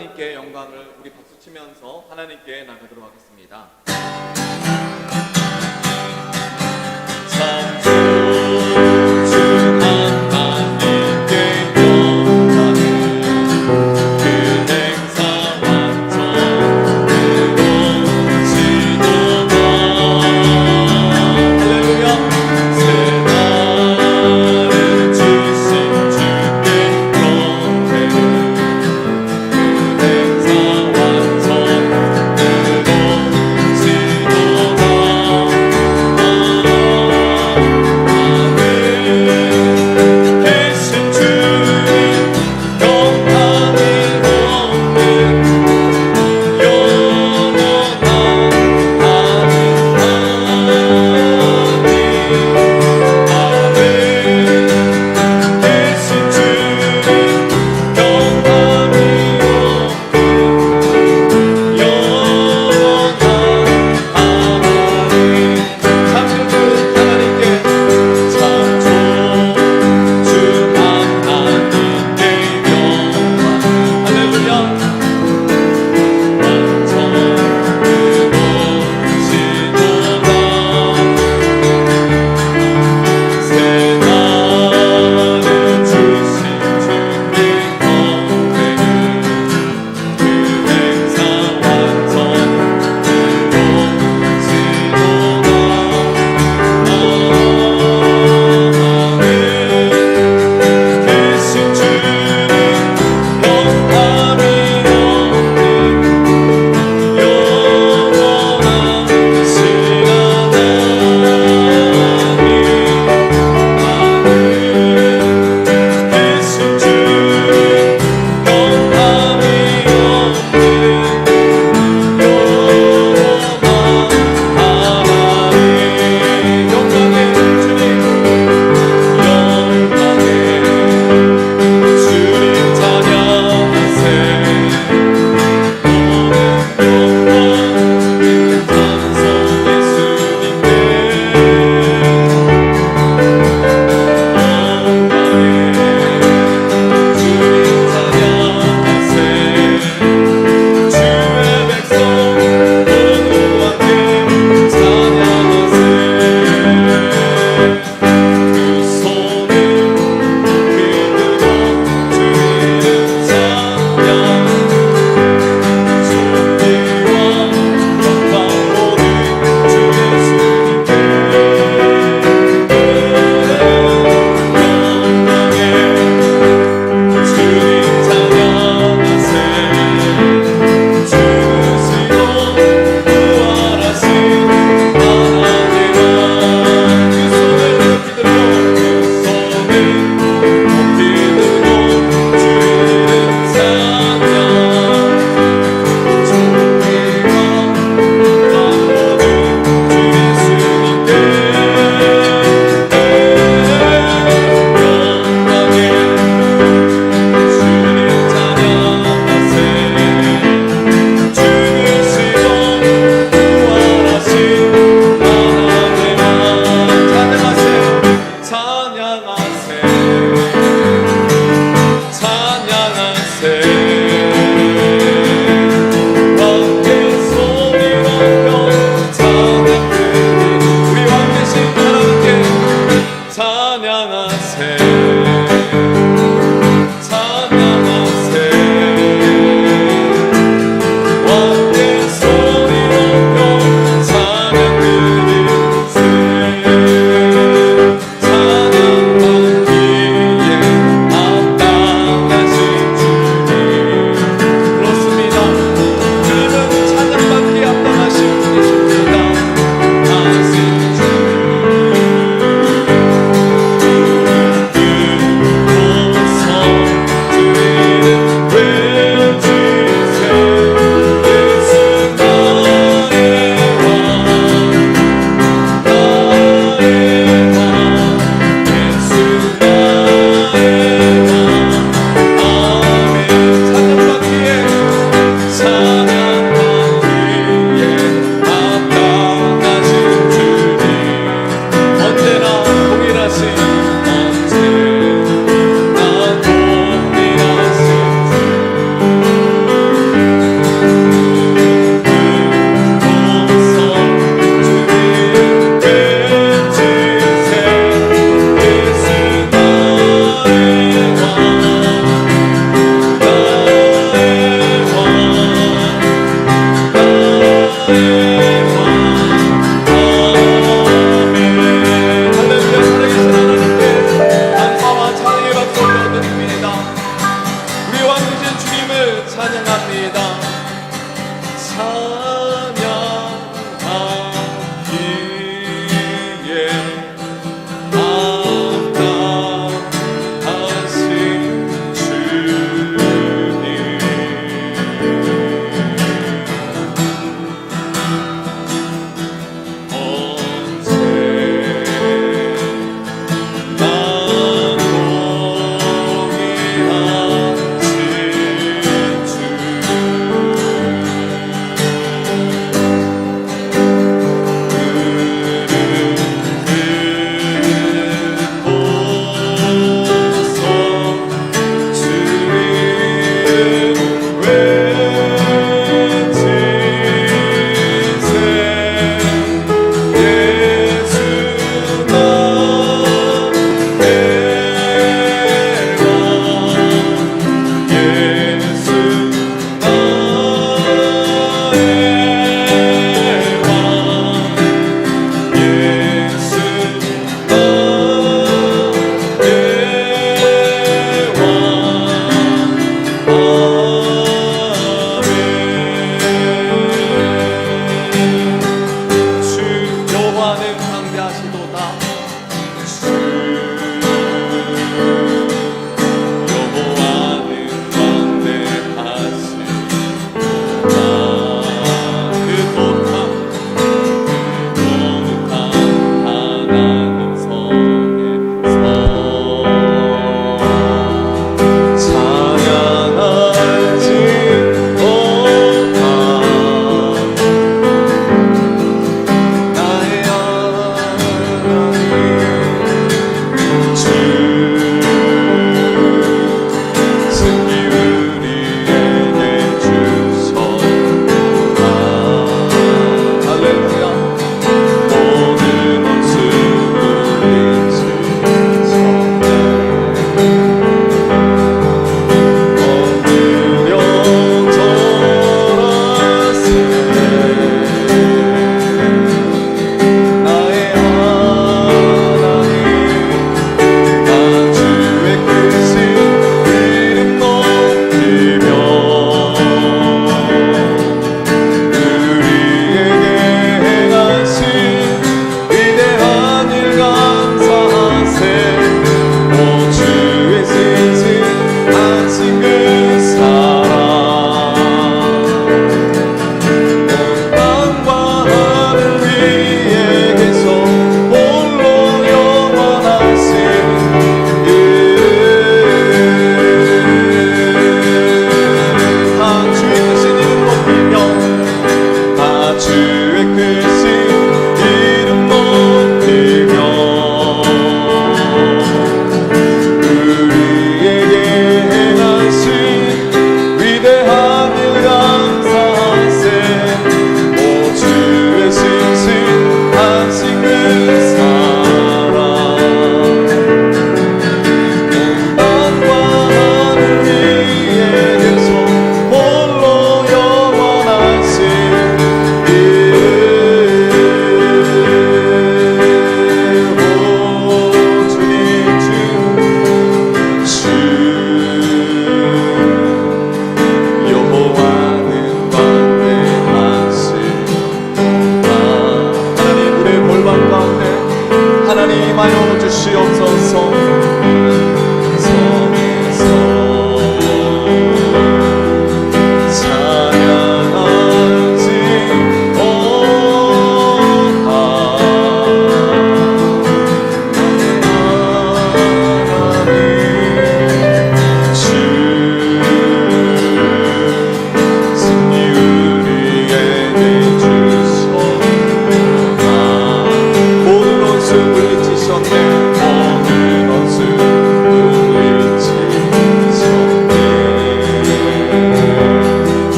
하나님께 영광을 우리 박수 치면서 하나님께 나가도록 하겠습니다. 참 소중한 하나님께 영광을 그 행사 완전으로 지도다. 할렐루야. 새날을 주신 주께 경배를 그 행사 완전으로 지도다. 찬양합니다. 찬양하기에 아름다우신 주님. 언제나 공의하신 주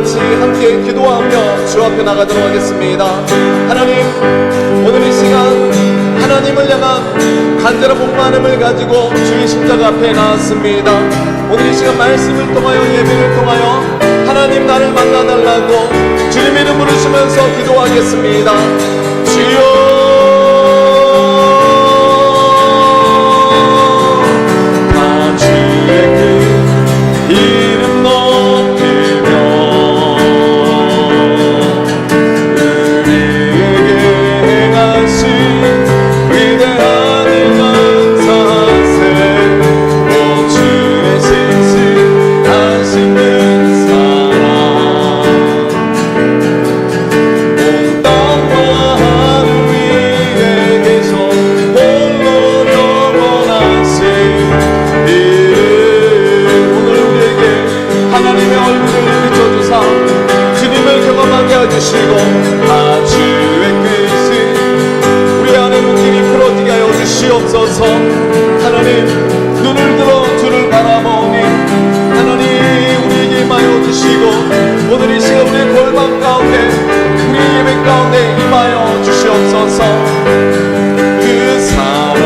같이 함께 기도하며 주 앞에 나가도록 하겠습니다. 하나님, 오늘 이 시간 하나님을 향한 간절한 목마름을 가지고 주의 십자가 앞에 나왔습니다. 오늘 이 시간 말씀을 통하여 예배를 통하여 하나님 나를 만나달라고 주님 이름 부르시면서 기도하겠습니다. 주여, 주시고 주의 뜻이 우리 안에 눈길이 풀어지게 하여 주시옵소서. 하나님, 눈을 들어 주를 바라보니 하나님 우리에게 임하여 주시고 오늘 이 시간 우리의 골방 가운데 우리의 예배 가운데 임하여 주시옵소서. 그 사랑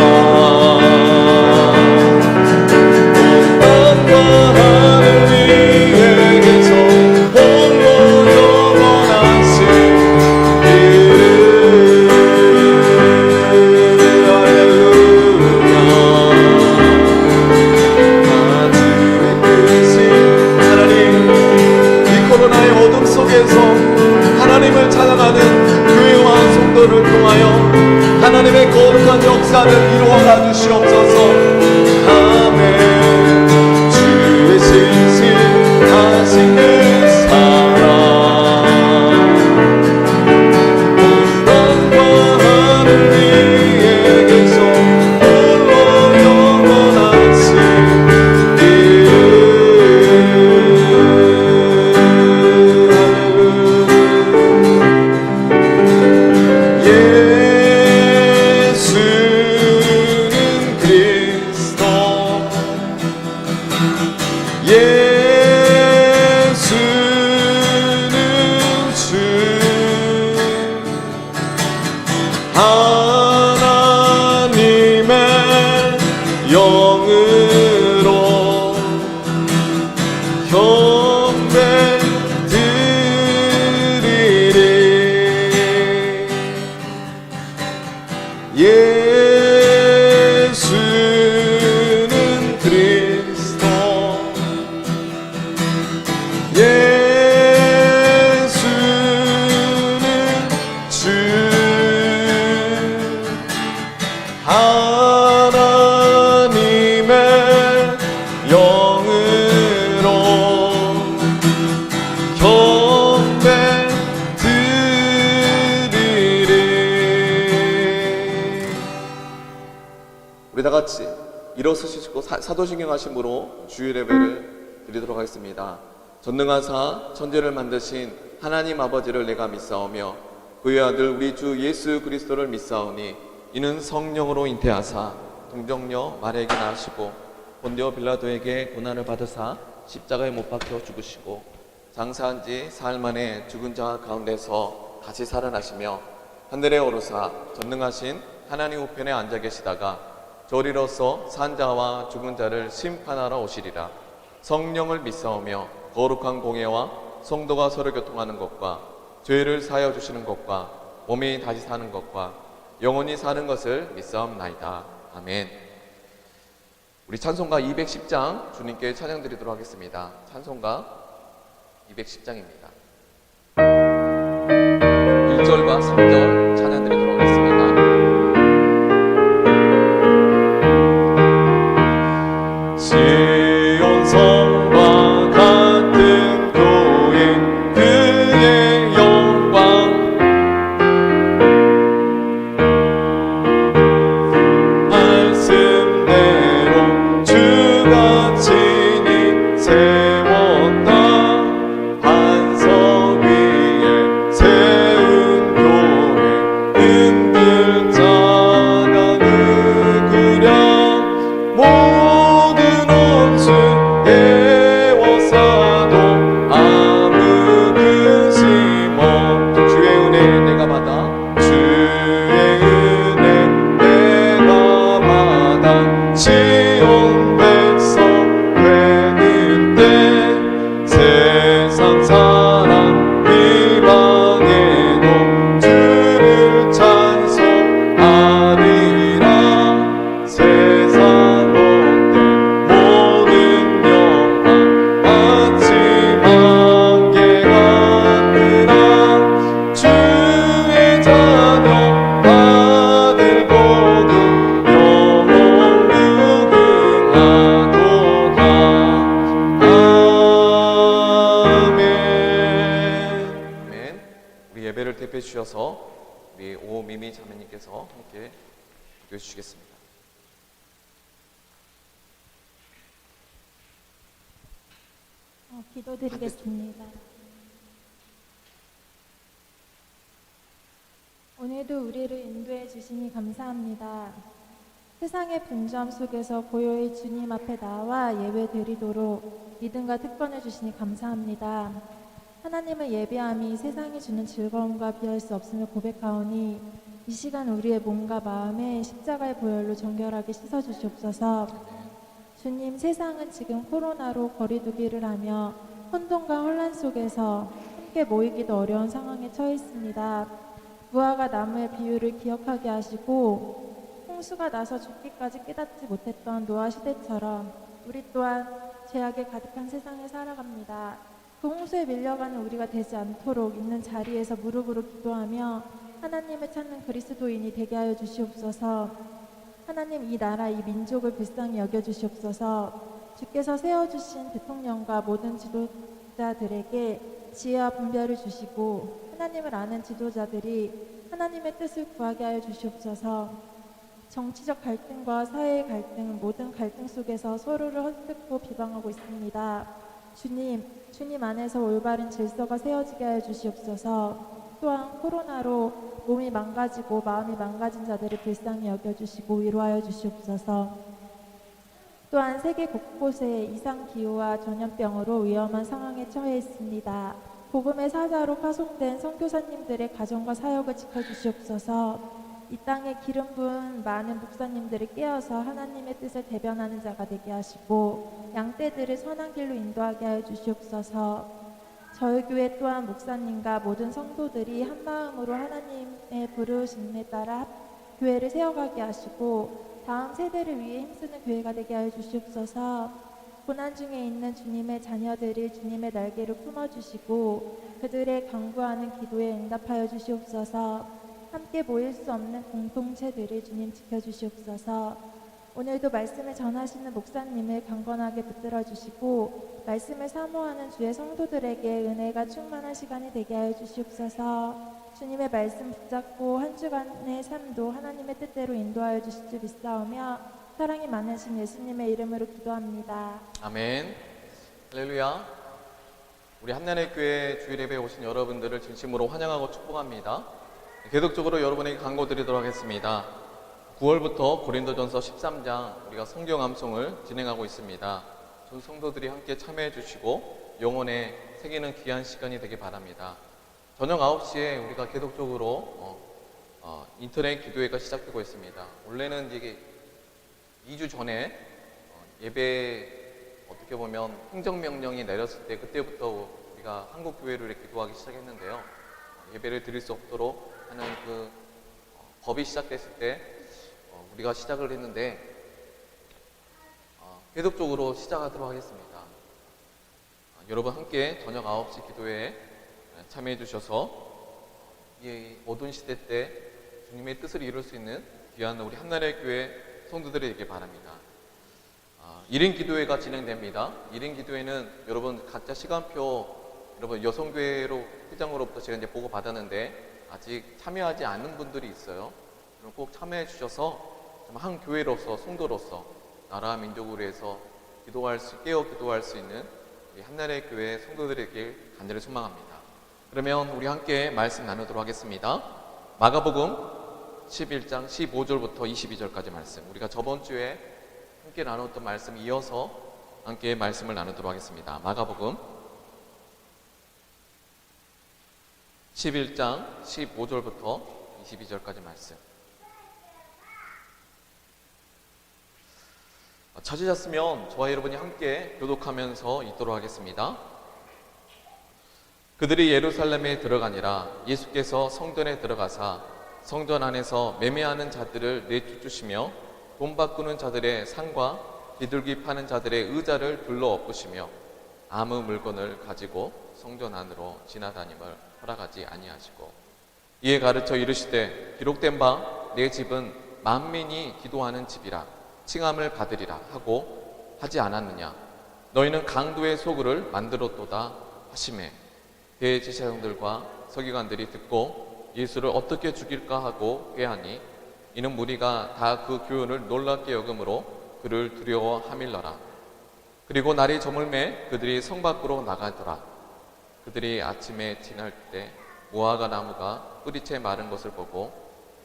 하나님을 찬양하는 교회와 성도를 통하여 하나님의 거룩한 역사를 이루어가 주시옵소서. 아멘. 주의 신실하시는 사랑 온 땅과 하늘 위에 계셔 홀로 영원하신 이름. 예수는 그리스도 예수는 주 하나님의 영으로 경배 드리리. 우리 다같이 일어서시고 사도신경 하심으로 주일 예배를 드리도록 하겠습니다. 전능하사 천지를 만드신 하나님 아버지를 내가 믿사오며 그의 아들 우리 주 예수 그리스도를 믿사오니 이는 성령으로 잉태하사 동정녀 마리아에게 낳으시고 본디오 빌라도에게 고난을 받으사 십자가에 못 박혀 죽으시고 장사한 지 사흘 만에 죽은 자 가운데서 다시 살아나시며 하늘에 오르사 전능하신 하나님 우편에 앉아 계시다가 저리로서 산 자와 죽은 자를 심판하러 오시리라. 성령을 믿사오며 거룩한 공예와 성도가 서로 교통하는 것과 죄를 사하여 주시는 것과 몸이 다시 사는 것과 영원히 사는 것을 믿사옵나이다. 아멘. 우리 찬송가 210장 주님께 찬양 드리도록 하겠습니다. 찬송가 210장입니다. 1절과 3절 찬양 드리도록 하겠습니다. 시온 성과 같은 교회 그의 영광 말씀대로 주가 친히 세웠다. 반석 위에 세운 교회 은들 자가 누구랴. 모든 원수 애워싸도 아무도 이어서 우리 오미미 자매님께서 함께 기도해 주시겠습니다. 기도드리겠습니다. 오늘도 우리를 인도해 주시니 감사합니다. 세상의 분주함 속에서 고요히 주님 앞에 나와 예배드리도록 믿음과 특권을 주시니 감사합니다. 하나님을 예배함이 세상이 주는 즐거움과 비할 수 없음을 고백하오니 이 시간 우리의 몸과 마음에 십자가의 보혈로 정결하게 씻어주시옵소서. 주님, 세상은 지금 코로나로 거리두기를 하며 혼돈과 혼란 속에서 함께 모이기도 어려운 상황에 처해 있습니다. 무화과 나무의 비유를 기억하게 하시고 홍수가 나서 죽기까지 깨닫지 못했던 노아 시대처럼 우리 또한 죄악에 가득한 세상에 살아갑니다. 그 홍수에 밀려가는 우리가 되지 않도록 있는 자리에서 무릎으로 기도하며 하나님을 찾는 그리스도인이 되게 하여 주시옵소서. 하나님, 이 나라 이 민족을 불쌍히 여겨주시옵소서. 주께서 세워주신 대통령과 모든 지도자들에게 지혜와 분별을 주시고 하나님을 아는 지도자들이 하나님의 뜻을 구하게 하여 주시옵소서. 정치적 갈등과 사회의 갈등, 모든 갈등 속에서 서로를 헛듣고 비방하고 있습니다. 주님 안에서 올바른 질서가 세워지게 하여 주시옵소서. 또한 코로나로 몸이 망가지고 마음이 망가진 자들을 불쌍히 여겨주시고 위로하여 주시옵소서. 또한 세계 곳곳에 이상기후와 전염병으로 위험한 상황에 처해 있습니다. 복음의 사자로 파송된 선교사님들의 가정과 사역을 지켜주시옵소서. 이 땅에 기름 부은 많은 목사님들을 깨어서 하나님의 뜻을 대변하는 자가 되게 하시고 양떼들을 선한 길로 인도하게 하여 주시옵소서. 저희 교회 또한 목사님과 모든 성도들이 한 마음으로 하나님의 부르심에 따라 교회를 세워가게 하시고 다음 세대를 위해 힘쓰는 교회가 되게 하여 주시옵소서. 고난 중에 있는 주님의 자녀들을 주님의 날개로 품어주시고 그들의 간구하는 기도에 응답하여 주시옵소서. 함께 모일 수 없는 공동체들을 주님 지켜주시옵소서. 오늘도 말씀을 전하시는 목사님을 강건하게 붙들어 주시고 말씀을 사모하는 주의 성도들에게 은혜가 충만한 시간이 되게 하여 주시옵소서. 주님의 말씀 붙잡고 한 주간의 삶도 하나님의 뜻대로 인도하여 주실 줄 믿사오며 사랑이 많으신 예수님의 이름으로 기도합니다. 아멘. 할렐루야. 우리 한나의 교회 주일 예배에 오신 여러분들을 진심으로 환영하고 축복합니다. 계속적으로 여러분에게 강구드리도록 하겠습니다. 9월부터 고린도전서 13장 우리가 성경 암송을 진행하고 있습니다. 전 성도들이 함께 참여해 주시고 영혼에 새기는 귀한 시간이 되길 바랍니다. 저녁 9시에 우리가 계속적으로 인터넷 기도회가 시작되고 있습니다. 원래는 이게 2주 전에 예배 어떻게 보면 행정명령이 내렸을 때 그때부터 우리가 한국교회를 기도하기 시작했는데요. 예배를 드릴 수 없도록 하는 그 법이 시작됐을 때 우리가 시작을 했는데 계속적으로 시작하도록 하겠습니다. 여러분 함께 저녁 9시 기도회에 참여해 주셔서 이 어두운 시대 때 주님의 뜻을 이룰 수 있는 귀한 우리 한나라의 교회 성도들이 되길 바랍니다. 1인 기도회가 진행됩니다. 1인 기도회는 여러분 각자 시간표 여러분 여성교회로 회장으로부터 제가 이제 보고 받았는데 아직 참여하지 않은 분들이 있어요. 그럼 꼭 참여해 주셔서 한 교회로서 성도로서 나라 민족을 위해서 깨어 기도할 수 있는 우리 한나라의 교회 성도들에게 간절히 소망합니다. 그러면 우리 함께 말씀 나누도록 하겠습니다. 마가복음 11장 15절부터 22절까지 말씀, 우리가 저번 주에 함께 나눴던 말씀 이어서 함께 말씀을 나누도록 하겠습니다. 마가복음 11장 15절부터 22절까지 말씀. 찾으셨으면 저와 여러분이 함께 교독하면서 읽도록 하겠습니다. 그들이 예루살렘에 들어가니라. 예수께서 성전에 들어가사 성전 안에서 매매하는 자들을 내쫓으시며 돈 바꾸는 자들의 상과 비둘기 파는 자들의 의자를 둘러 엎으시며 아무 물건을 가지고 성전 안으로 지나다님을 허락하지 아니하시고 이에 가르쳐 이르시되 기록된 바 내 집은 만민이 기도하는 집이라 칭함을 받으리라 하고 하지 않았느냐. 너희는 강도의 소굴을 만들었도다 하시매 대제사장들과 서기관들이 듣고 예수를 어떻게 죽일까 하고 꾀하니 이는 무리가 다 그 교훈을 놀랍게 여김으로 그를 두려워하밀러라. 그리고 날이 저물매 그들이 성 밖으로 나가더라. 그들이 아침에 지날 때 무화과 나무가 뿌리채 마른 것을 보고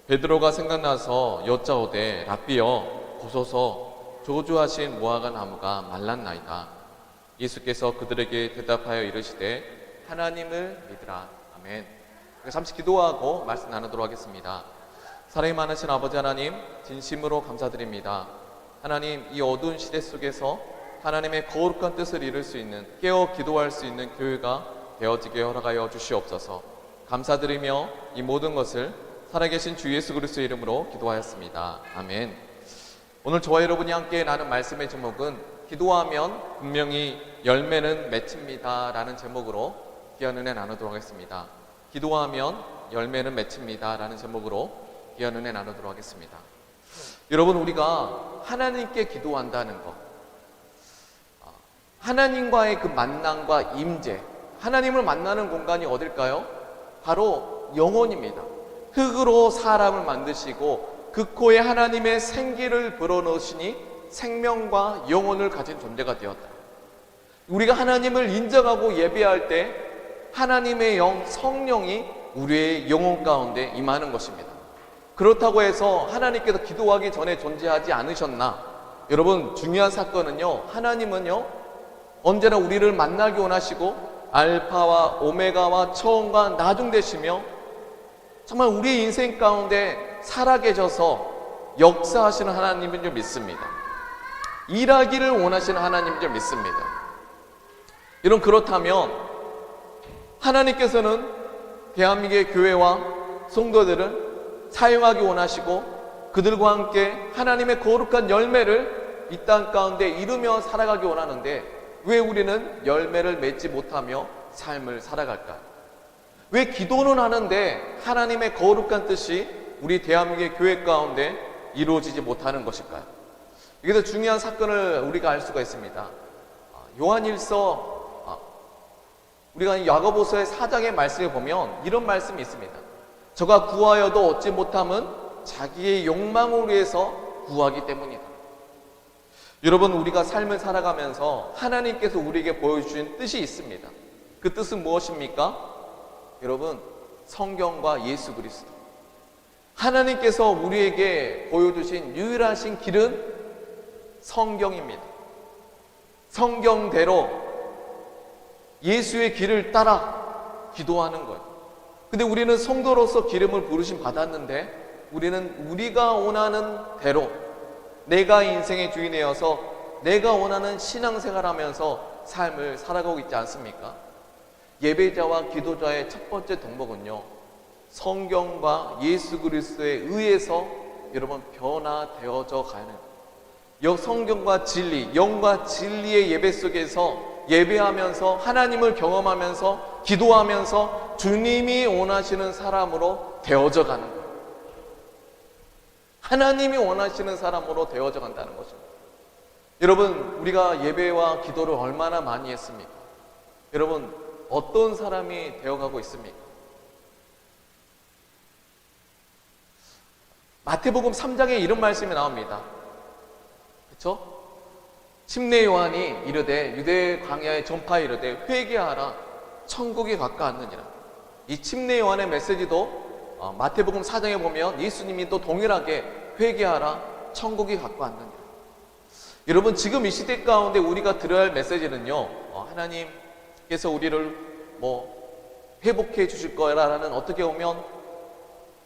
베드로가 생각나서 여짜오되 랍비여 보소서 저주하신 무화과 나무가 말랐나이다. 예수께서 그들에게 대답하여 이르시되 하나님을 믿으라. 아멘. 잠시 기도하고 말씀 나누도록 하겠습니다. 사랑이 많으신 아버지 하나님, 진심으로 감사드립니다. 하나님, 이 어두운 시대 속에서 하나님의 거룩한 뜻을 이룰 수 있는, 깨어 기도할 수 있는 교회가 되어지게 허락하여 주시옵소서. 감사드리며 이 모든 것을 살아계신 주 예수 그리스도의 이름으로 기도하였습니다. 아멘. 오늘 저와 여러분이 함께 나눈 말씀의 제목은 기도하면 분명히 열매는 맺힙니다 라는 제목으로 귀한 은혜 나누도록 하겠습니다. 기도하면 열매는 맺힙니다 라는 제목으로 귀한 은혜 나누도록 하겠습니다. 여러분, 우리가 하나님께 기도한다는 것, 하나님과의 그 만남과 임재, 하나님을 만나는 공간이 어딜까요? 바로 영혼입니다. 흙으로 사람을 만드시고 그 코에 하나님의 생기를 불어넣으시니 생명과 영혼을 가진 존재가 되었다. 우리가 하나님을 인정하고 예배할 때 하나님의 영, 성령이 우리의 영혼 가운데 임하는 것입니다. 그렇다고 해서 하나님께서 기도하기 전에 존재하지 않으셨나? 여러분, 중요한 사건은요, 하나님은요 언제나 우리를 만나기 원하시고 알파와 오메가와 처음과 나중 되시며 정말 우리의 인생 가운데 살아계셔서 역사하시는 하나님인 줄 믿습니다. 일하기를 원하시는 하나님인 줄 믿습니다. 여러분, 그렇다면 하나님께서는 대한민국의 교회와 성도들을 사용하기 원하시고 그들과 함께 하나님의 거룩한 열매를 이 땅 가운데 이루며 살아가기 원하는데 왜 우리는 열매를 맺지 못하며 삶을 살아갈까요? 왜 기도는 하는데 하나님의 거룩한 뜻이 우리 대한민국의 교회 가운데 이루어지지 못하는 것일까요? 여기서 중요한 사건을 우리가 알 수가 있습니다. 요한일서 우리가 야고보서의 4장의 말씀에 보면 이런 말씀이 있습니다. 저가 구하여도 얻지 못함은 자기의 욕망을 위해서 구하기 때문이다. 여러분, 우리가 삶을 살아가면서 하나님께서 우리에게 보여주신 뜻이 있습니다. 그 뜻은 무엇입니까? 여러분, 성경과 예수 그리스도. 하나님께서 우리에게 보여주신 유일하신 길은 성경입니다. 성경대로 예수의 길을 따라 기도하는 거예요. 근데 우리는 성도로서 기름을 부르심 받았는데 우리는 우리가 원하는 대로 내가 인생의 주인이어서 내가 원하는 신앙생활하면서 삶을 살아가고 있지 않습니까? 예배자와 기도자의 첫 번째 덕목은요, 성경과 예수 그리스도에 의해서 여러분 변화되어져 가는 성경과 진리, 영과 진리의 예배 속에서 예배하면서 하나님을 경험하면서 기도하면서 주님이 원하시는 사람으로 되어져 가는 거예요. 하나님이 원하시는 사람으로 되어져 간다는 것입니다. 여러분, 우리가 예배와 기도를 얼마나 많이 했습니까? 여러분, 어떤 사람이 되어가고 있습니까? 마태복음 3장에 이런 말씀이 나옵니다. 그렇죠? 침례 요한이 이르되 유대 광야에 전파에 이르되 회개하라 천국이 가까웠느니라. 이 침례 요한의 메시지도 마태복음 4장에 보면 예수님이 또 동일하게 회개하라 천국이 가까웠느니라. 여러분, 지금 이 시대 가운데 우리가 들어야 할 메시지는요, 하나님께서 우리를 회복해 주실 거라는 어떻게 보면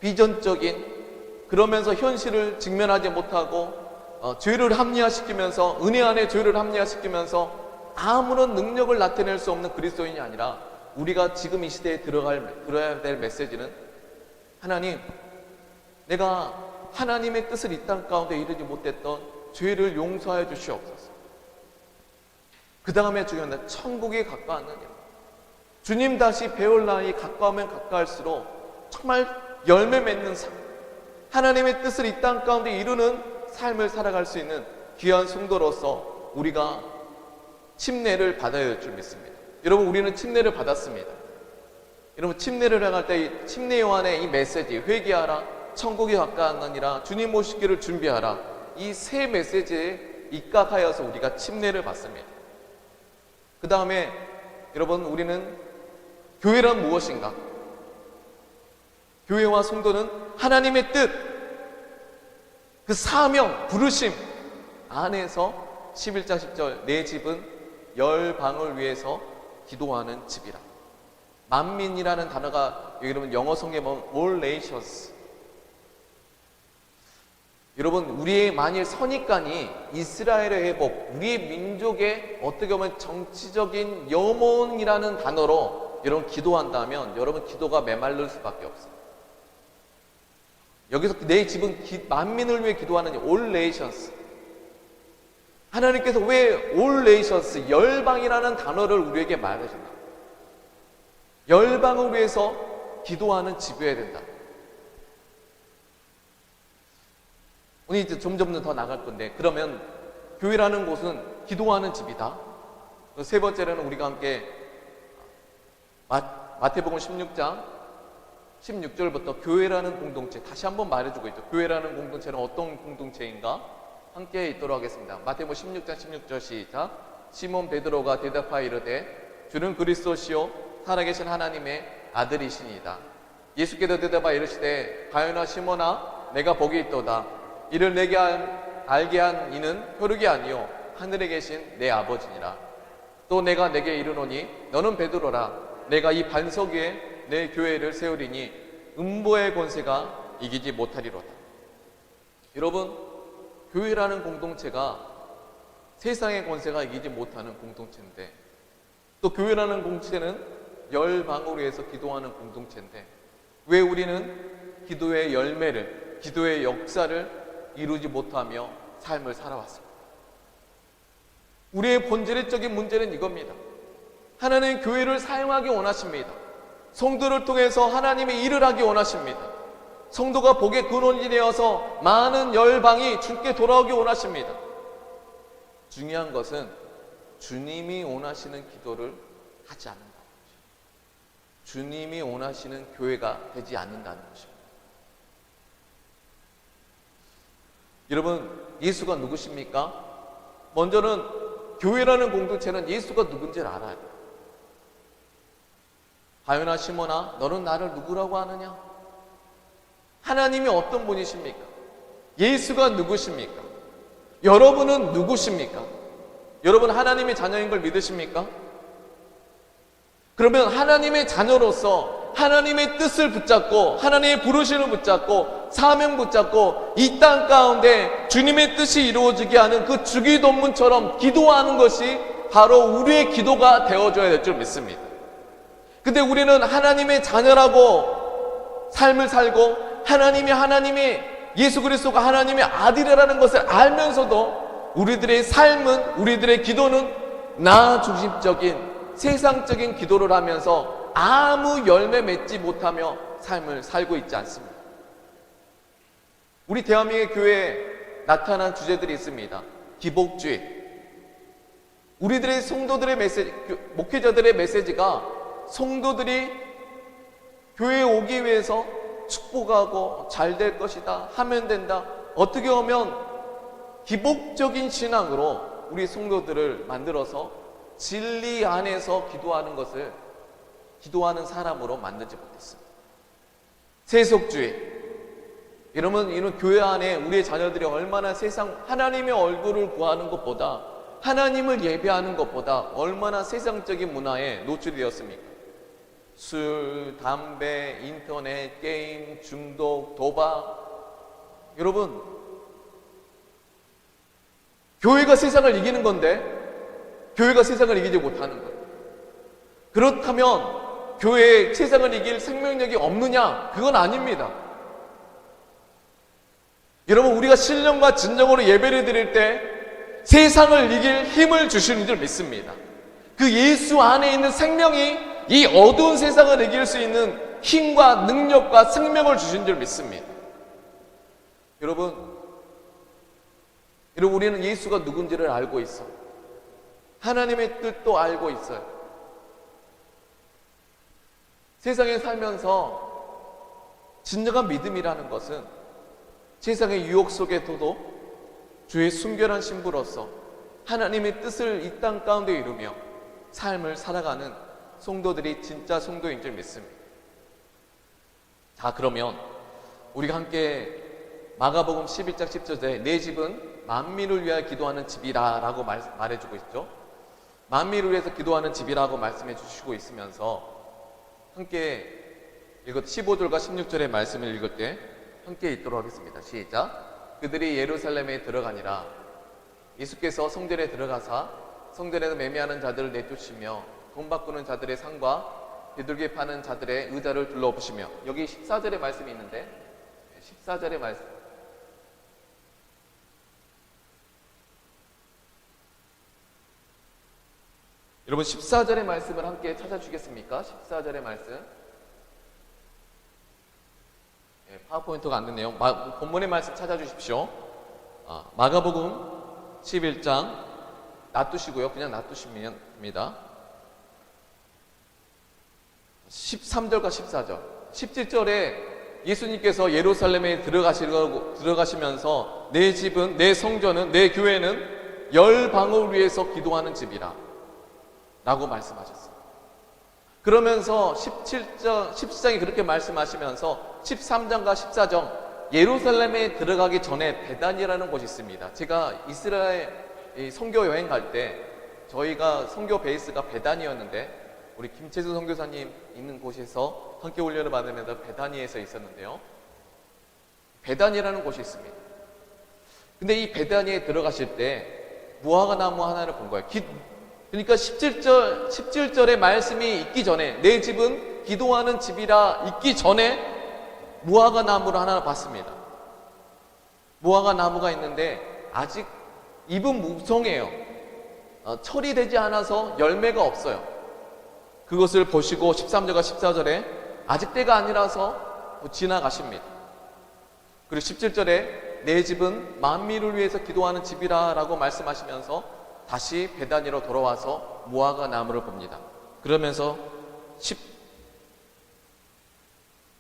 비전적인, 그러면서 현실을 직면하지 못하고 죄를 합리화시키면서, 은혜 안에 죄를 합리화시키면서 아무런 능력을 나타낼 수 없는 그리스도인이 아니라 우리가 지금 이 시대에 들어야 될 메시지는 하나님, 내가 하나님의 뜻을 이 땅 가운데 이루지 못했던 죄를 용서하여 주시옵소서. 그 다음에 중요한 건 천국이 가까웠느냐. 주님 다시 배울 나이 가까우면 가까울수록 정말 열매 맺는 삶, 하나님의 뜻을 이 땅 가운데 이루는 삶을 살아갈 수 있는 귀한 성도로서 여러분 침례를 행할 때 이 침례 요한의 이 메시지, 회개하라, 천국이 가까웠느니라, 주님 모시기를 준비하라, 이 세 메시지에 입각하여서 우리가 침례를 받습니다. 그 다음에 여러분, 우리는 교회란 무엇인가? 교회와 성도는 하나님의 뜻, 그 사명, 부르심 안에서 11장 10절 내 집은 열방을 위해서 기도하는 집이라. 만민이라는 단어가 여러분 영어 성경에 보면 all nations. 여러분, 우리의 만일 선입관이 이스라엘의 회복, 우리의 민족의 어떻게 보면 정치적인 염원이라는 단어로 여러분 기도한다면 여러분 기도가 메말를 수밖에 없어요. 여기서 내 집은 만민을 위해 기도하는 all nations. 하나님께서 왜 all nations, 열방이라는 단어를 우리에게 말해준다? 열방을 위해서 기도하는 집이어야 된다. 오늘 이제 점점 더 나갈 건데, 그러면 교회라는 곳은 기도하는 집이다. 세 번째로는 우리가 함께 마태복음 16장 16절부터 교회라는 공동체, 다시 한번 말해주고 있죠. 교회라는 공동체는 어떤 공동체인가? 함께 읽도록 하겠습니다. 마태복음 16장 16절 시작. 시몬 베드로가 대답하여 이르되 주는 그리스도시요 살아계신 하나님의 아들이시니이다. 예수께서 대답하여 이르시되 가요나 시몬아 내가 복이 있도다. 이를 내게 알게 한 이는 혈육이 아니요 하늘에 계신 내 아버지니라. 또 내가 내게 이르노니 너는 베드로라. 내가 이 반석 위에 내 교회를 세우리니 음보의 권세가 이기지 못하리로다. 여러분, 교회라는 공동체가 세상의 권세가 이기지 못하는 공동체인데, 또 교회라는 공동체는 열방으로 위해서 기도하는 공동체인데, 왜 우리는 기도의 열매를, 기도의 역사를 이루지 못하며 삶을 살아왔습니다. 우리의 본질적인 문제는 이겁니다. 하나님은 교회를 사용하기 원하십니다. 성도를 통해서 하나님의 일을 하기 원하십니다. 성도가 복의 근원이 되어서 많은 열방이 주께 돌아오기 원하십니다. 중요한 것은 주님이 원하시는 기도를 하지 않는다는 것입니다. 주님이 원하시는 교회가 되지 않는다는 것입니다. 여러분, 예수가 누구십니까? 먼저는 교회라는 공동체는 예수가 누군지를 알아야 돼요. 가요나 시몬아 너는 나를 누구라고 하느냐? 하나님이 어떤 분이십니까? 예수가 누구십니까? 여러분은 누구십니까? 여러분 하나님의 자녀인 걸 믿으십니까? 그러면 하나님의 자녀로서 하나님의 뜻을 붙잡고 하나님의 부르심을 붙잡고 사명 붙잡고 이 땅 가운데 주님의 뜻이 이루어지게 하는 그 주기도문처럼 기도하는 것이 바로 우리의 기도가 되어줘야 될 줄 믿습니다. 근데 우리는 하나님의 자녀라고 삶을 살고 하나님이 예수 그리스도가 하나님의 아들이라는 것을 알면서도 우리들의 삶은, 우리들의 기도는 나 중심적인 세상적인 기도를 하면서 아무 열매 맺지 못하며 삶을 살고 있지 않습니다. 우리 대한민국 교회에 나타난 주제들이 있습니다. 기복주의. 우리들의 성도들의 메시지, 목회자들의 메시지가 성도들이 교회에 오기 위해서 축복하고 잘 될 것이다, 하면 된다. 어떻게 보면 기복적인 신앙으로 우리 성도들을 만들어서 진리 안에서 기도하는 것을 기도하는 사람으로 만들지 못했습니다. 세속주의. 여러분, 이런 교회 안에 우리의 자녀들이 얼마나 세상 하나님의 얼굴을 구하는 것보다, 하나님을 예배하는 것보다 얼마나 세상적인 문화에 노출되었습니까? 술, 담배, 인터넷, 게임, 중독, 도박. 여러분, 교회가 세상을 이기는 건데 교회가 세상을 이기지 못하는 거예요. 그렇다면 교회에 세상을 이길 생명력이 없느냐? 그건 아닙니다. 여러분, 우리가 신령과 진정으로 예배를 드릴 때 세상을 이길 힘을 주시는 줄 믿습니다. 그 예수 안에 있는 생명이 이 어두운 세상을 이길 수 있는 힘과 능력과 생명을 주신 줄 믿습니다. 여러분, 우리는 예수가 누군지를 알고 있어. 하나님의 뜻도 알고 있어요. 세상에 살면서 진정한 믿음이라는 것은 세상의 유혹 속에서도 주의 순결한 신부로서 하나님의 뜻을 이 땅 가운데 이루며 삶을 살아가는 성도들이 진짜 성도인 줄 믿습니다. 자, 그러면 우리가 함께 마가복음 11장 10절에 내 집은 만민을 위하여 기도하는 집이라 라고 말해주고 있죠. 만민을 위해서 기도하는 집이라고 말씀해 주시고 있으면서 함께 15절과 16절의 말씀을 읽을 때 함께 읽도록 하겠습니다. 시작. 그들이 예루살렘에 들어가니라. 예수께서 성전에 들어가사 성전에서 매매하는 자들을 내쫓으며 돈 바꾸는 자들의 상과 비둘기 파는 자들의 의자를 둘러보시며, 여기 14절의 말씀이 있는데 14절의 말씀, 여러분 14절의 말씀을 함께 찾아주겠습니까? 14절의 말씀. 파워포인트가 안 됐네요. 본문의 말씀 찾아주십시오. 마가복음 11장 놔두시고요. 그냥 놔두시면 됩니다. 13절과 14절. 17절에 예수님께서 예루살렘에 들어가시면서 내 집은, 내 성전은, 내 교회는 열방을 위해서 기도하는 집이라 라고 말씀하셨어요. 그러면서 17장이 그렇게 말씀하시면서 13장과 14장 예루살렘에 들어가기 전에 베단이라는 곳이 있습니다. 제가 이스라엘 선교 여행 갈 때 저희가 선교 베이스가 베단이었는데 우리 김채수 선교사님 있는 곳에서 함께 훈련을 받으면서 베단이에서 있었는데요. 베단이라는 곳이 있습니다. 근데 이 베단이에 들어가실 때 무화과 나무 하나를 본 거예요. 그러니까 17절의 말씀이 있기 전에, 내 집은 기도하는 집이라 있기 전에 무화과 나무를 하나 봤습니다. 무화과 나무가 있는데 아직 잎은 무성해요. 철이 되지 않아서 열매가 없어요. 그것을 보시고 13절과 14절에 아직 때가 아니라서 지나가십니다. 그리고 17절에 내 집은 만민을 위해서 기도하는 집이라 라고 말씀하시면서 다시 베다니로 돌아와서 무화과 나무를 봅니다. 그러면서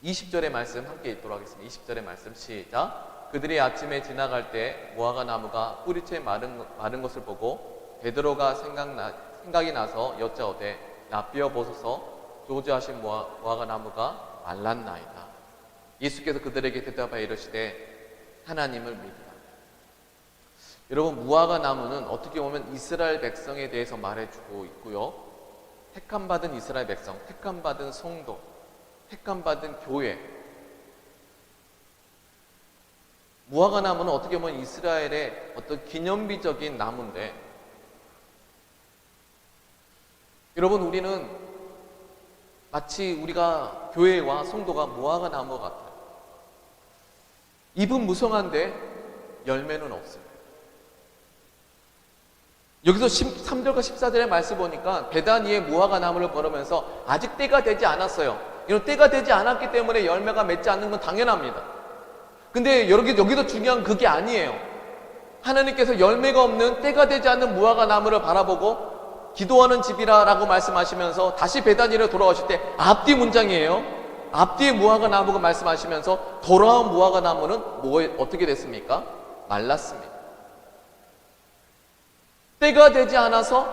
20절의 말씀 함께 읽도록 하겠습니다. 20절의 말씀 시작. 그들이 아침에 지나갈 때 무화과 나무가 뿌리채 마른 것을 보고 베드로가 생각이 나서 여짜오되 납비어 보소서, 조주하신 무화과 나무가 말랐나이다. 예수께서 그들에게 대답하여 이르시되 하나님을 믿으라. 여러분, 무화과 나무는 어떻게 보면 이스라엘 백성에 대해서 말해주고 있고요. 택함받은 이스라엘 백성, 택함받은 성도, 택함받은 교회. 무화과 나무는 어떻게 보면 이스라엘의 어떤 기념비적인 나무인데, 여러분, 우리는 마치 우리가 교회와 성도가 무화과 나무 같아요. 잎은 무성한데 열매는 없어요. 여기서 13절과 14절의 말씀 보니까 베다니의 무화과 나무를 걸으면서 아직 때가 되지 않았어요. 이런 때가 되지 않았기 때문에 열매가 맺지 않는 건 당연합니다. 근데 여기도 중요한 그게 아니에요. 하나님께서 열매가 없는 때가 되지 않는 무화과 나무를 바라보고 기도하는 집이라 라고 말씀하시면서 다시 베다니로 돌아오실 때 앞뒤 문장이에요. 앞뒤에 무화과 나무가 말씀하시면서 돌아온 무화과 나무는 어떻게 됐습니까? 말랐습니다. 때가 되지 않아서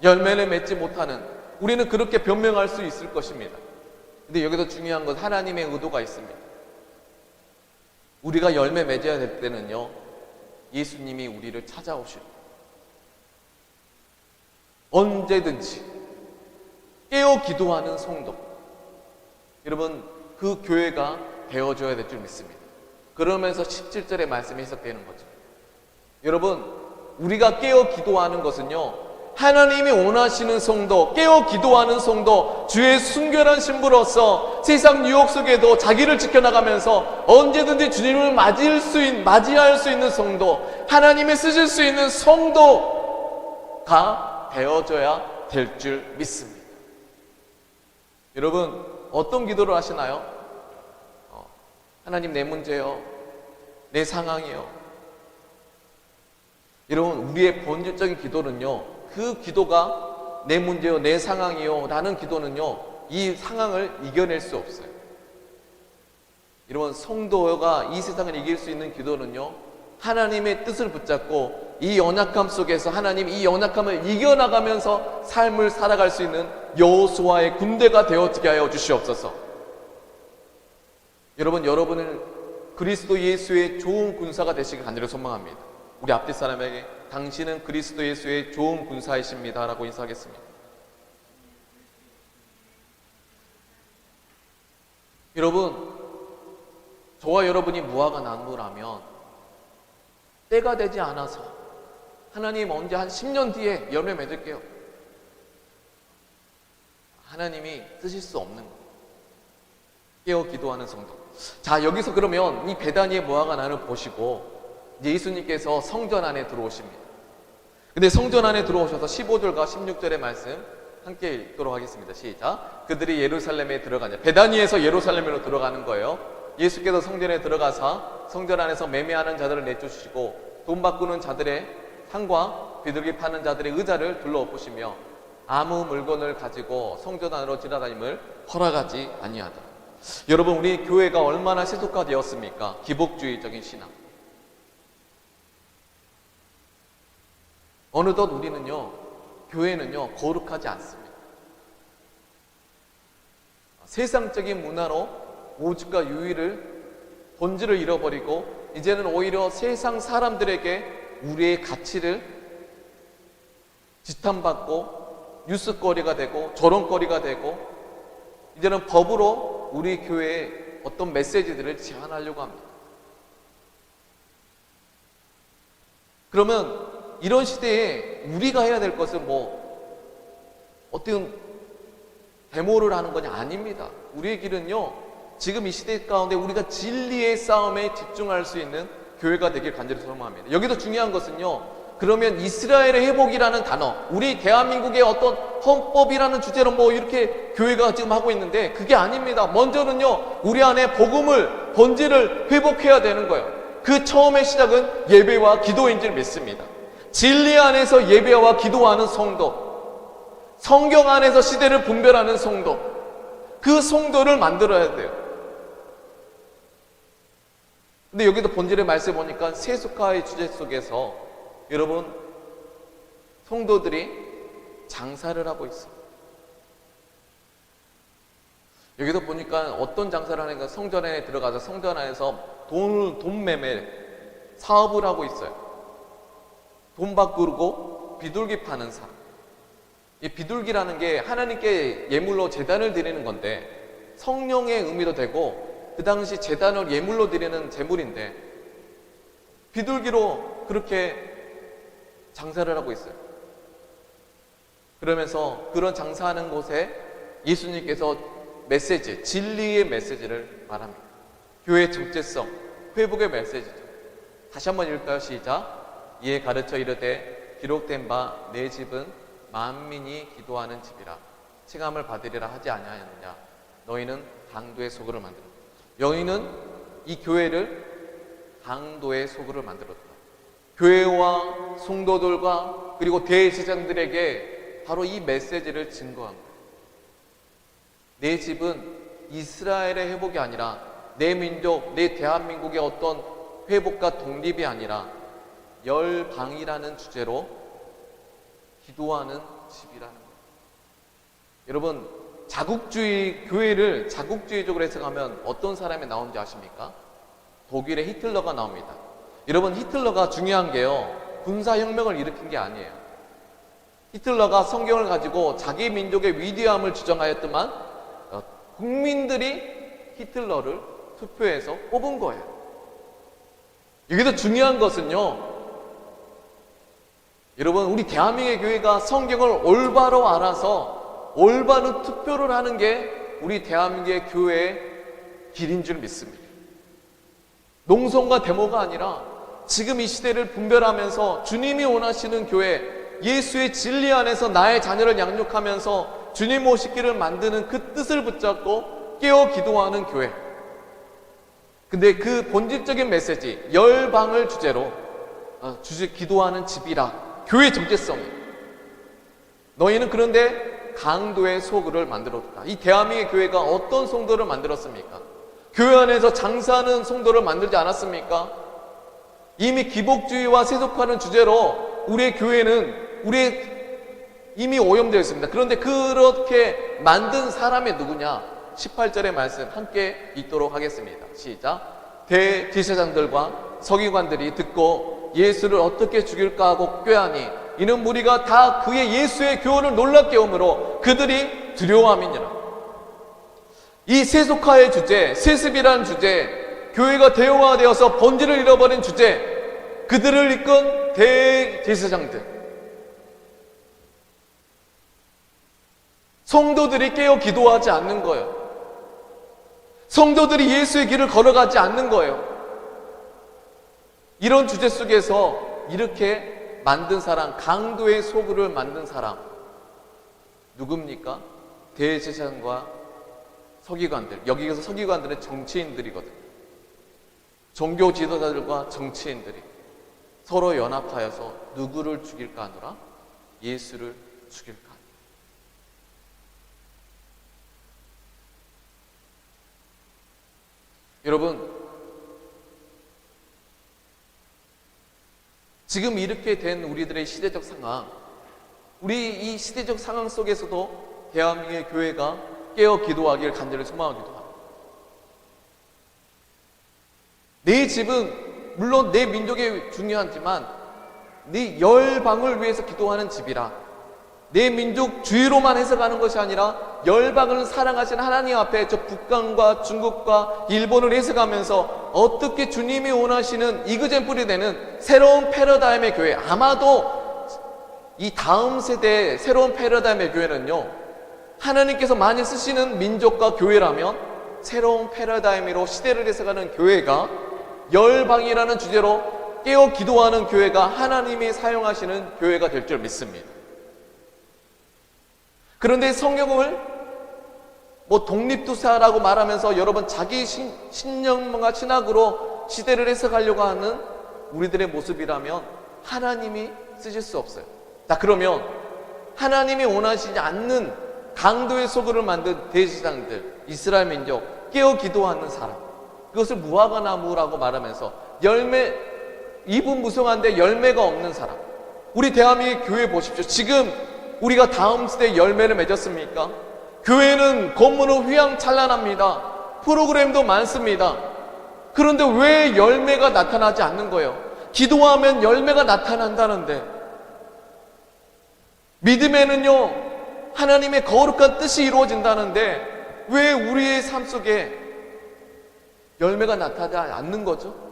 열매를 맺지 못하는, 우리는 그렇게 변명할 수 있을 것입니다. 근데 여기서 중요한 건 하나님의 의도가 있습니다. 우리가 열매 맺어야 될 때는요, 예수님이 우리를 찾아오실 거예요. 언제든지 깨어 기도하는 성도, 여러분, 그 교회가 되어줘야 될 줄 믿습니다. 그러면서 17절의 말씀이 해석되는 거죠. 여러분, 우리가 깨어 기도하는 것은요, 하나님이 원하시는 성도, 깨어 기도하는 성도, 주의 순결한 신부로서 세상 유혹 속에도 자기를 지켜나가면서 언제든지 주님을 맞이할 수 있는 성도, 하나님의 쓰실 수 있는 성도가 되어줘야 될 줄 믿습니다. 여러분, 어떤 기도를 하시나요? 하나님, 내 문제요, 내 상황이요. 여러분, 우리의 본질적인 기도는요, 그 기도가 내 문제요, 내 상황이요 라는 기도는요, 이 상황을 이겨낼 수 없어요. 여러분, 성도가 이 세상을 이길 수 있는 기도는요, 하나님의 뜻을 붙잡고 이 연약함 속에서 하나님 이 연약함을 이겨나가면서 삶을 살아갈 수 있는 여호수아의 군대가 되어지게 하여 주시옵소서. 여러분, 여러분은 그리스도 예수의 좋은 군사가 되시길 간절히 소망합니다. 우리 앞뒤 사람에게 당신은 그리스도 예수의 좋은 군사이십니다 라고 인사하겠습니다. 여러분, 저와 여러분이 무화과 나무라면 때가 되지 않아서 하나님 언제 한 10년 뒤에 열매 맺을게요, 하나님이 쓰실 수 없는 거예요. 깨어 기도하는 성도. 자, 여기서 그러면 이 베다니의 무화과 나무를 보시고 이제 예수님께서 성전 안에 들어오십니다. 근데 성전 안에 들어오셔서 15절과 16절의 말씀 함께 읽도록 하겠습니다. 시작. 그들이 예루살렘에 들어가냐. 베다니에서 예루살렘으로 들어가는 거예요. 예수께서 성전에 들어가사 성전 안에서 매매하는 자들을 내쫓으시고 돈 바꾸는 자들의 상과 비둘기 파는 자들의 의자를 둘러엎으시며 아무 물건을 가지고 성전 안으로 지나다님을 허락하지 아니하다. 여러분, 우리 교회가 얼마나 세속화되었습니까? 기복주의적인 신앙. 어느덧 우리는요, 교회는요, 거룩하지 않습니다. 세상적인 문화로 오직과 유의를 본질을 잃어버리고 이제는 오히려 세상 사람들에게 우리의 가치를 지탄받고 뉴스거리가 되고 조롱거리가 되고 이제는 법으로 우리 교회에 어떤 메시지들을 제한하려고 합니다. 그러면 이런 시대에 우리가 해야 될 것은 어떤 데모를 하는 거냐? 아닙니다. 우리의 길은요, 지금 이 시대 가운데 우리가 진리의 싸움에 집중할 수 있는 교회가 되길 간절히 소망합니다. 여기서 중요한 것은요, 그러면 이스라엘의 회복이라는 단어, 우리 대한민국의 어떤 헌법이라는 주제로 이렇게 교회가 지금 하고 있는데 그게 아닙니다. 먼저는요, 우리 안에 복음을, 본질을 회복해야 되는 거예요. 그 처음의 시작은 예배와 기도인 줄 믿습니다. 진리 안에서 예배와 기도하는 성도, 성경 안에서 시대를 분별하는 성도, 그 성도를 만들어야 돼요. 근데 여기도 본질의 말씀 보니까 세속화의 주제 속에서 여러분, 성도들이 장사를 하고 있어요. 여기도 보니까 어떤 장사를 하는가, 성전 안에 들어가서 성전 안에서 돈 매매 사업을 하고 있어요. 돈 바꾸고 비둘기 파는 사람. 이 비둘기라는 게 하나님께 예물로 제단을 드리는 건데 성령의 의미도 되고 그 당시 제단을 예물로 드리는 제물인데 비둘기로 그렇게 장사를 하고 있어요. 그러면서 그런 장사하는 곳에 예수님께서 메시지, 진리의 메시지를 말합니다. 교회의 정체성, 회복의 메시지죠. 다시 한번 읽을까요? 시작. 이에 가르쳐 이르되 기록된 바 내 집은 만민이 기도하는 집이라 칭함을 받으리라 하지 아니하였느냐. 너희는 강도의 소굴을 만들었다. 너희는 이 교회를 강도의 소굴을 만들었다. 교회와 성도들과 그리고 대제사장들에게 바로 이 메시지를 증거한 거예요. 내 집은 이스라엘의 회복이 아니라 내 민족, 내 대한민국의 어떤 회복과 독립이 아니라 열방이라는 주제로 기도하는 집이라는 거예요. 여러분, 자국주의 교회를 자국주의적으로 해석하면 어떤 사람이 나오는지 아십니까? 독일의 히틀러가 나옵니다. 여러분, 히틀러가 중요한 게요, 군사혁명을 일으킨 게 아니에요. 히틀러가 성경을 가지고 자기 민족의 위대함을 주장하였더만 국민들이 히틀러를 투표해서 뽑은 거예요. 여기서 중요한 것은요, 여러분, 우리 대한민국의 교회가 성경을 올바로 알아서 올바른 투표를 하는 게 우리 대한민국의 교회의 길인 줄 믿습니다. 농성과 데모가 아니라 지금 이 시대를 분별하면서 주님이 원하시는 교회, 예수의 진리 안에서 나의 자녀를 양육하면서 주님 오시기를 만드는 그 뜻을 붙잡고 깨어 기도하는 교회. 근데 그 본질적인 메시지, 열방을 주제로 기도하는 집이라, 교회 정체성이. 너희는 그런데 강도의 소굴을 만들었다. 이 대한민국의 교회가 어떤 성도를 만들었습니까? 교회 안에서 장사하는 성도를 만들지 않았습니까? 이미 기복주의와 세속화는 주제로 우리의 교회는 이미 오염되어 있습니다. 그런데 그렇게 만든 사람이 누구냐? 18절의 말씀 함께 읽도록 하겠습니다. 시작. 대제사장들과 서기관들이 듣고 예수를 어떻게 죽일까 하고 꾀하니 이는 무리가 다 그의 예수의 교훈을 놀랍게 여김으로 그들이 두려워함이니라. 이 세속화의 주제, 세습이라는 주제, 교회가 대형화되어서 본질을 잃어버린 주제, 그들을 이끈 대제사장들, 성도들이 깨어 기도하지 않는 거예요. 성도들이 예수의 길을 걸어가지 않는 거예요. 이런 주제 속에서 이렇게 만든 사람, 강도의 소굴을 만든 사람 누굽니까? 대제사장과 서기관들. 여기에서 서기관들은 정치인들이거든요. 종교 지도자들과 정치인들이 서로 연합하여서 누구를 죽일까 하노라? 예수를 죽일까 하노라. 여러분, 지금 이렇게 된 우리들의 시대적 상황, 우리 이 시대적 상황 속에서도 대한민국의 교회가 깨어 기도하기를 간절히 소망하기도 합니다. 내 집은 물론 내 민족이 중요하지만 네 열방을 위해서 기도하는 집이라, 내 민족 주의로만 해석하는 것이 아니라 열방을 사랑하시는 하나님 앞에 저 북한과 중국과 일본을 해석하면서 어떻게 주님이 원하시는 이그젠플이 되는 새로운 패러다임의 교회, 아마도 이 다음 세대의 새로운 패러다임의 교회는요, 하나님께서 많이 쓰시는 민족과 교회라면 새로운 패러다임으로 시대를 해석하는 교회가 열방이라는 주제로 깨어 기도하는 교회가 하나님이 사용하시는 교회가 될 줄 믿습니다. 그런데 성경을 독립투사라고 말하면서 여러분 자기 신념과 신학으로 시대를 해석하려고 하는 우리들의 모습이라면 하나님이 쓰실 수 없어요. 자, 그러면 하나님이 원하시지 않는 강도의 소굴을 만든 대제사장들, 이스라엘 민족, 깨어 기도하는 사람, 그것을 무화과 나무라고 말하면서 잎은 무성한데 열매가 없는 사람. 우리 대한민국 교회 보십시오. 지금 우리가 다음 세대에 열매를 맺었습니까? 교회는 건물은 휘황찬란합니다. 프로그램도 많습니다. 그런데 왜 열매가 나타나지 않는 거예요? 기도하면 열매가 나타난다는데, 믿음에는요 하나님의 거룩한 뜻이 이루어진다는데 왜 우리의 삶 속에 열매가 나타나지 않는 거죠?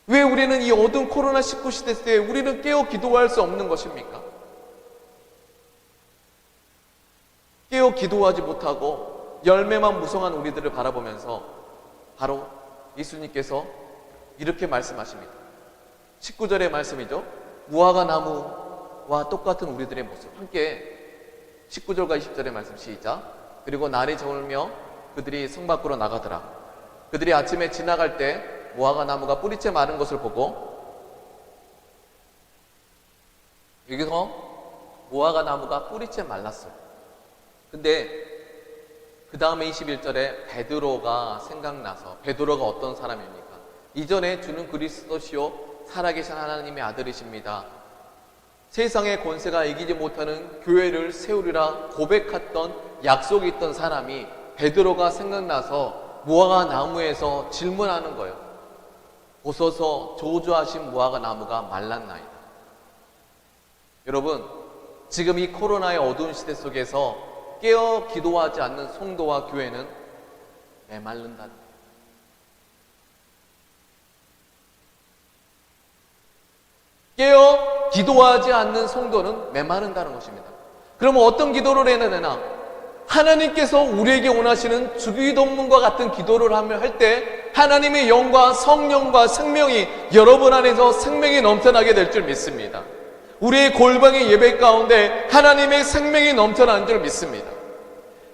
왜 우리는 이 어두운 코로나19 시대 때에 우리는 깨어 기도할 수 없는 것입니까? 깨어 기도하지 못하고 열매만 무성한 우리들을 바라보면서 바로 예수님께서 이렇게 말씀하십니다. 19절의 말씀이죠. 무화과 나무와 똑같은 우리들의 모습. 함께 19절과 20절의 말씀 시작. 그리고 날이 저물며 그들이 성 밖으로 나가더라. 그들이 아침에 지나갈 때 무화과 나무가 뿌리째 마른 것을 보고, 여기서 무화과 나무가 뿌리째 말랐어요. 근데 그 다음에 21절에 베드로가 생각나서, 베드로가 어떤 사람입니까? 이전에 주는 그리스도시요 살아계신 하나님의 아들이십니다. 세상의 권세가 이기지 못하는 교회를 세우리라 고백했던 약속이 있던 사람이 베드로가 생각나서 무화과 나무에서 질문하는 거예요. 보소서 저주하신 무화과 나무가 말랐나이다. 여러분, 지금 이 코로나의 어두운 시대 속에서 깨어 기도하지 않는 성도와 교회는 메말른다. 깨어 기도하지 않는 성도는 메마른다는 것입니다. 그러면 어떤 기도를 해야 되나? 하나님께서 우리에게 원하시는 주기도문과 같은 기도를 할 때 하나님의 영과 성령과 생명이 여러분 안에서 생명이 넘쳐나게 될 줄 믿습니다. 우리의 골방의 예배 가운데 하나님의 생명이 넘쳐나는 줄 믿습니다.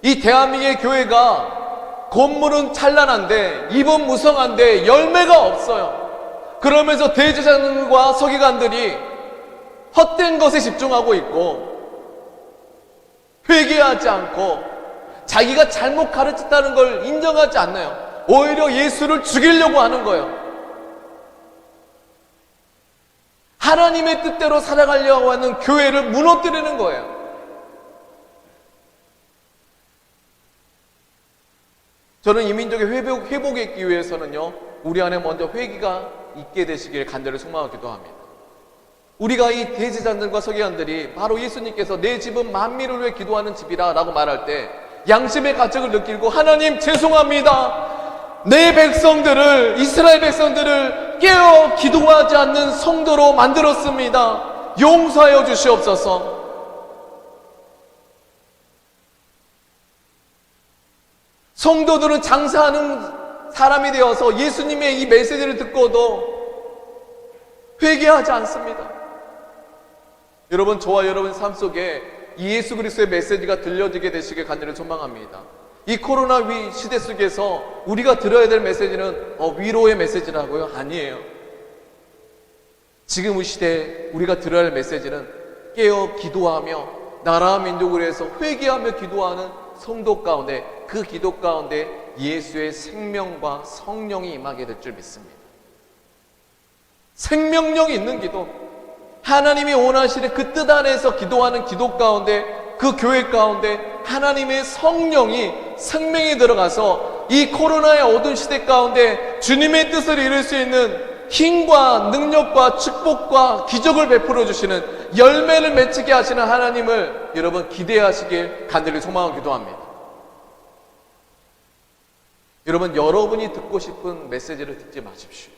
이 대한민국의 교회가 건물은 찬란한데 잎은 무성한데 열매가 없어요. 그러면서 대제사장과 서기관들이 헛된 것에 집중하고 있고 회개하지 않고 자기가 잘못 가르쳤다는 걸 인정하지 않나요? 오히려 예수를 죽이려고 하는 거예요. 하나님의 뜻대로 살아가려고 하는 교회를 무너뜨리는 거예요. 저는 이 민족의 회복이 있기 위해서는요, 우리 안에 먼저 회개가 있게 되시길 간절히 소망하기도 합니다. 우리가 이 대제사장들과 서기관들이 바로 예수님께서 내 집은 만민을 위해 기도하는 집이라 라고 말할 때 양심의 가책을 느끼고 하나님 죄송합니다. 내 백성들을, 이스라엘 백성들을 깨어 기도하지 않는 성도로 만들었습니다. 용서하여 주시옵소서. 성도들은 장사하는 사람이 되어서 예수님의 이 메시지를 듣고도 회개하지 않습니다. 여러분, 저와 여러분 삶 속에 이 예수 그리스도의 메시지가 들려지게 되시길 간절히 소망합니다. 이 코로나 시대 속에서 우리가 들어야 될 메시지는 위로의 메시지라고요? 아니에요. 지금 이 시대에 우리가 들어야 할 메시지는 깨어 기도하며 나라와 민족을 위해서 회개하며 기도하는 성도 가운데, 그 기도 가운데 예수의 생명과 성령이 임하게 될 줄 믿습니다. 생명력이 있는 기도, 하나님이 원하시는 그 뜻 안에서 기도하는 기도 가운데, 그 교회 가운데 하나님의 성령이 생명이 들어가서 이 코로나의 어두운 시대 가운데 주님의 뜻을 이룰 수 있는 힘과 능력과 축복과 기적을 베풀어 주시는, 열매를 맺히게 하시는 하나님을 여러분 기대하시길 간절히 소망하기도 합니다. 여러분, 여러분이 듣고 싶은 메시지를 듣지 마십시오.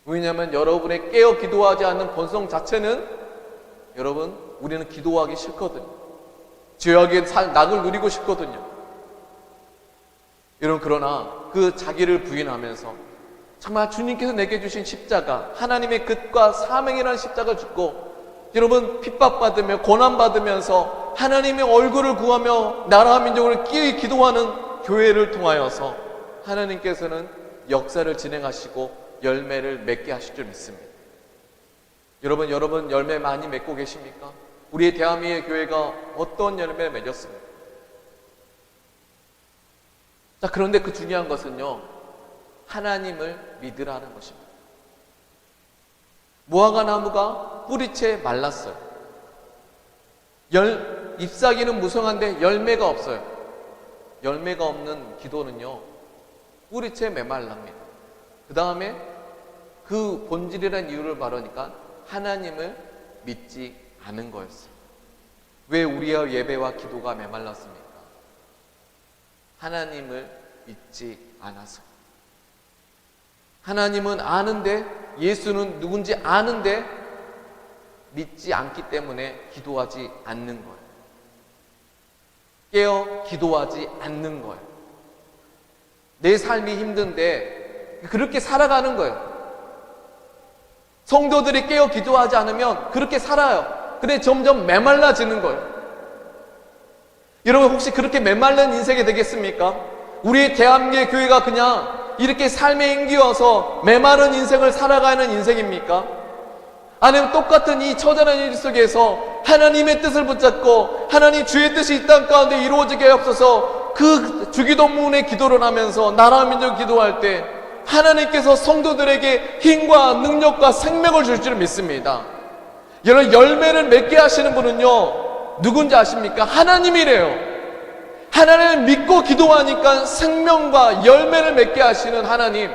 왜냐하면 여러분의 깨어 기도하지 않는 본성 자체는, 여러분, 우리는 기도하기 싫거든요. 죄악의 낙을 누리고 싶거든요. 여러분, 그러나 그 자기를 부인하면서 정말 주님께서 내게 주신 십자가, 하나님의 뜻과 사명이라는 십자가를 죽고 여러분 핍박받으며 고난받으면서 하나님의 얼굴을 구하며 나라와 민족을 끼리 기도하는 교회를 통하여서 하나님께서는 역사를 진행하시고 열매를 맺게 하실 줄 믿습니다. 여러분 열매 많이 맺고 계십니까? 우리의 대한민국의 교회가 어떤 열매를 맺었습니까? 자, 그런데 그 중요한 것은요, 하나님을 믿으라는 것입니다. 무화과 나무가 뿌리채 말랐어요. 잎사귀는 무성한데 열매가 없어요. 열매가 없는 기도는요, 뿌리채 메말랍니다. 그 다음에 그 본질이라는 이유를 말하니까 하나님을 믿지 않은 거였어요. 왜 우리의 예배와 기도가 메말랐습니까? 하나님을 믿지 않아서. 하나님은 아는데, 예수는 누군지 아는데 믿지 않기 때문에 기도하지 않는 거예요. 깨어 기도하지 않는 거예요. 내 삶이 힘든데 그렇게 살아가는 거예요. 성도들이 깨어 기도하지 않으면 그렇게 살아요. 근데 점점 메말라지는 거예요. 여러분, 혹시 그렇게 메말른 인생이 되겠습니까? 우리 대한민국의 교회가 그냥 이렇게 삶에 힘겨워서 메마른 인생을 살아가는 인생입니까? 아니면 똑같은 이 처절한 일 속에서 하나님의 뜻을 붙잡고 하나님 주의 뜻이 이 땅 가운데 이루어지게 하옵소서, 그 주기도문의 기도를 하면서 나라 민족 기도할 때 하나님께서 성도들에게 힘과 능력과 생명을 줄 줄 믿습니다. 여러분, 열매를 맺게 하시는 분은요, 누군지 아십니까? 하나님이래요. 하나님을 믿고 기도하니까 생명과 열매를 맺게 하시는 하나님,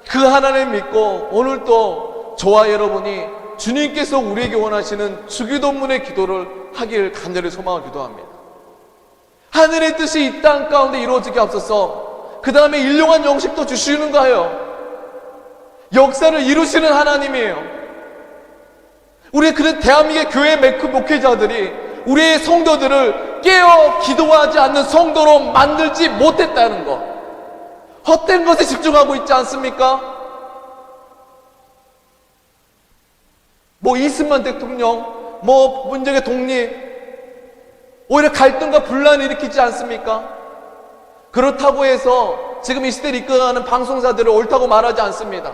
그 하나님을 믿고 오늘도 저와 여러분이 주님께서 우리에게 원하시는 주기도문의 기도를 하길 간절히 소망하기도 합니다. 하늘의 뜻이 이 땅 가운데 이루어지게 앞서서 그 다음에 일용한 영식도 주시는 거예요. 역사를 이루시는 하나님이에요. 우리 그런 대한민국의 교회 목회자들이 우리의 성도들을 깨어 기도하지 않는 성도로 만들지 못했다는 것, 헛된 것에 집중하고 있지 않습니까? 뭐 이승만 대통령, 뭐 문재인 독립, 오히려 갈등과 분란을 일으키지 않습니까? 그렇다고 해서 지금 이 시대를 이끌어가는 방송사들을 옳다고 말하지 않습니다.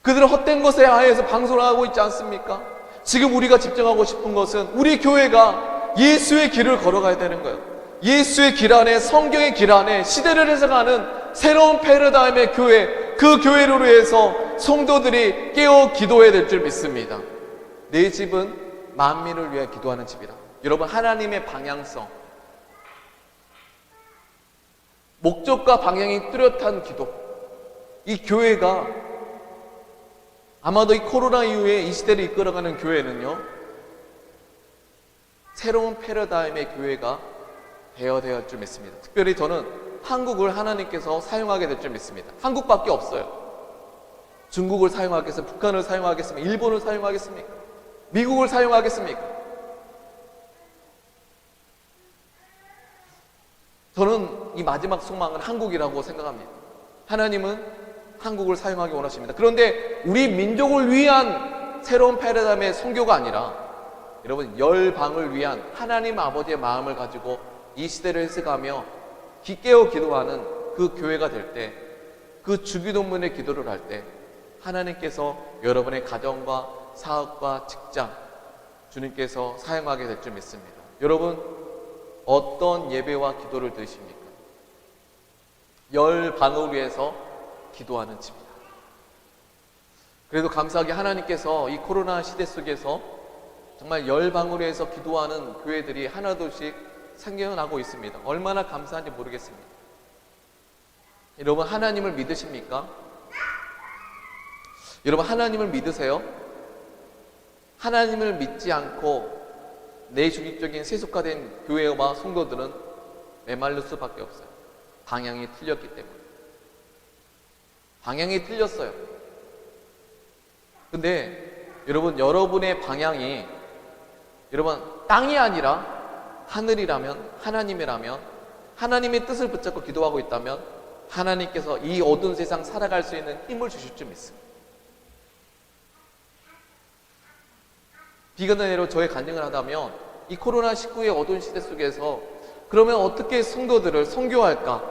그들은 헛된 것에 하에서 방송을 하고 있지 않습니까? 지금 우리가 집중하고 싶은 것은 우리 교회가 예수의 길을 걸어가야 되는 거예요. 예수의 길 안에, 성경의 길 안에 시대를 해석하는 새로운 패러다임의 교회, 그 교회로 해서 성도들이 깨어 기도해야 될 줄 믿습니다. 내 집은 만민을 위해 기도하는 집이라. 여러분, 하나님의 방향성, 목적과 방향이 뚜렷한 기도, 이 교회가 아마도 이 코로나 이후에 이 시대를 이끌어가는 교회는요, 새로운 패러다임의 교회가 되어야 될 줄 믿습니다. 특별히 저는 한국을 하나님께서 사용하게 될 줄 믿습니다. 한국밖에 없어요. 중국을 사용하겠습니까? 북한을 사용하겠습니까? 일본을 사용하겠습니까? 미국을 사용하겠습니까? 저는 이 마지막 소망은 한국이라고 생각합니다. 하나님은 한국을 사용하기 원하십니다. 그런데 우리 민족을 위한 새로운 패러다임의 선교가 아니라 여러분, 열방을 위한 하나님 아버지의 마음을 가지고 이 시대를 해석하며 깨어 기도하는 그 교회가 될 때, 그 주기도문의 기도를 할 때 하나님께서 여러분의 가정과 사업과 직장, 주님께서 사용하게 될 줄 믿습니다. 여러분, 어떤 예배와 기도를 드십니까? 열방을 위해서 기도하는 집이다. 그래도 감사하게 하나님께서 이 코로나 시대 속에서 정말 열방을 위해서 기도하는 교회들이 하나둘씩 생겨나고 있습니다. 얼마나 감사한지 모르겠습니다. 여러분, 하나님을 믿으십니까? 여러분, 하나님을 믿으세요? 하나님을 믿지 않고 내 주기적인 세속화된 교회와 성도들은 메말릴 수밖에 없어요. 방향이 틀렸기 때문에. 방향이 틀렸어요. 근데 여러분, 여러분의 방향이 여러분 땅이 아니라 하늘이라면, 하나님이라면, 하나님의 뜻을 붙잡고 기도하고 있다면 하나님께서 이 어두운 세상 살아갈 수 있는 힘을 주실 줄 믿습니다. 비건단위로 저의 간증을 하다면 이 코로나19의 어두운 시대 속에서 그러면 어떻게 성도들을 선교할까?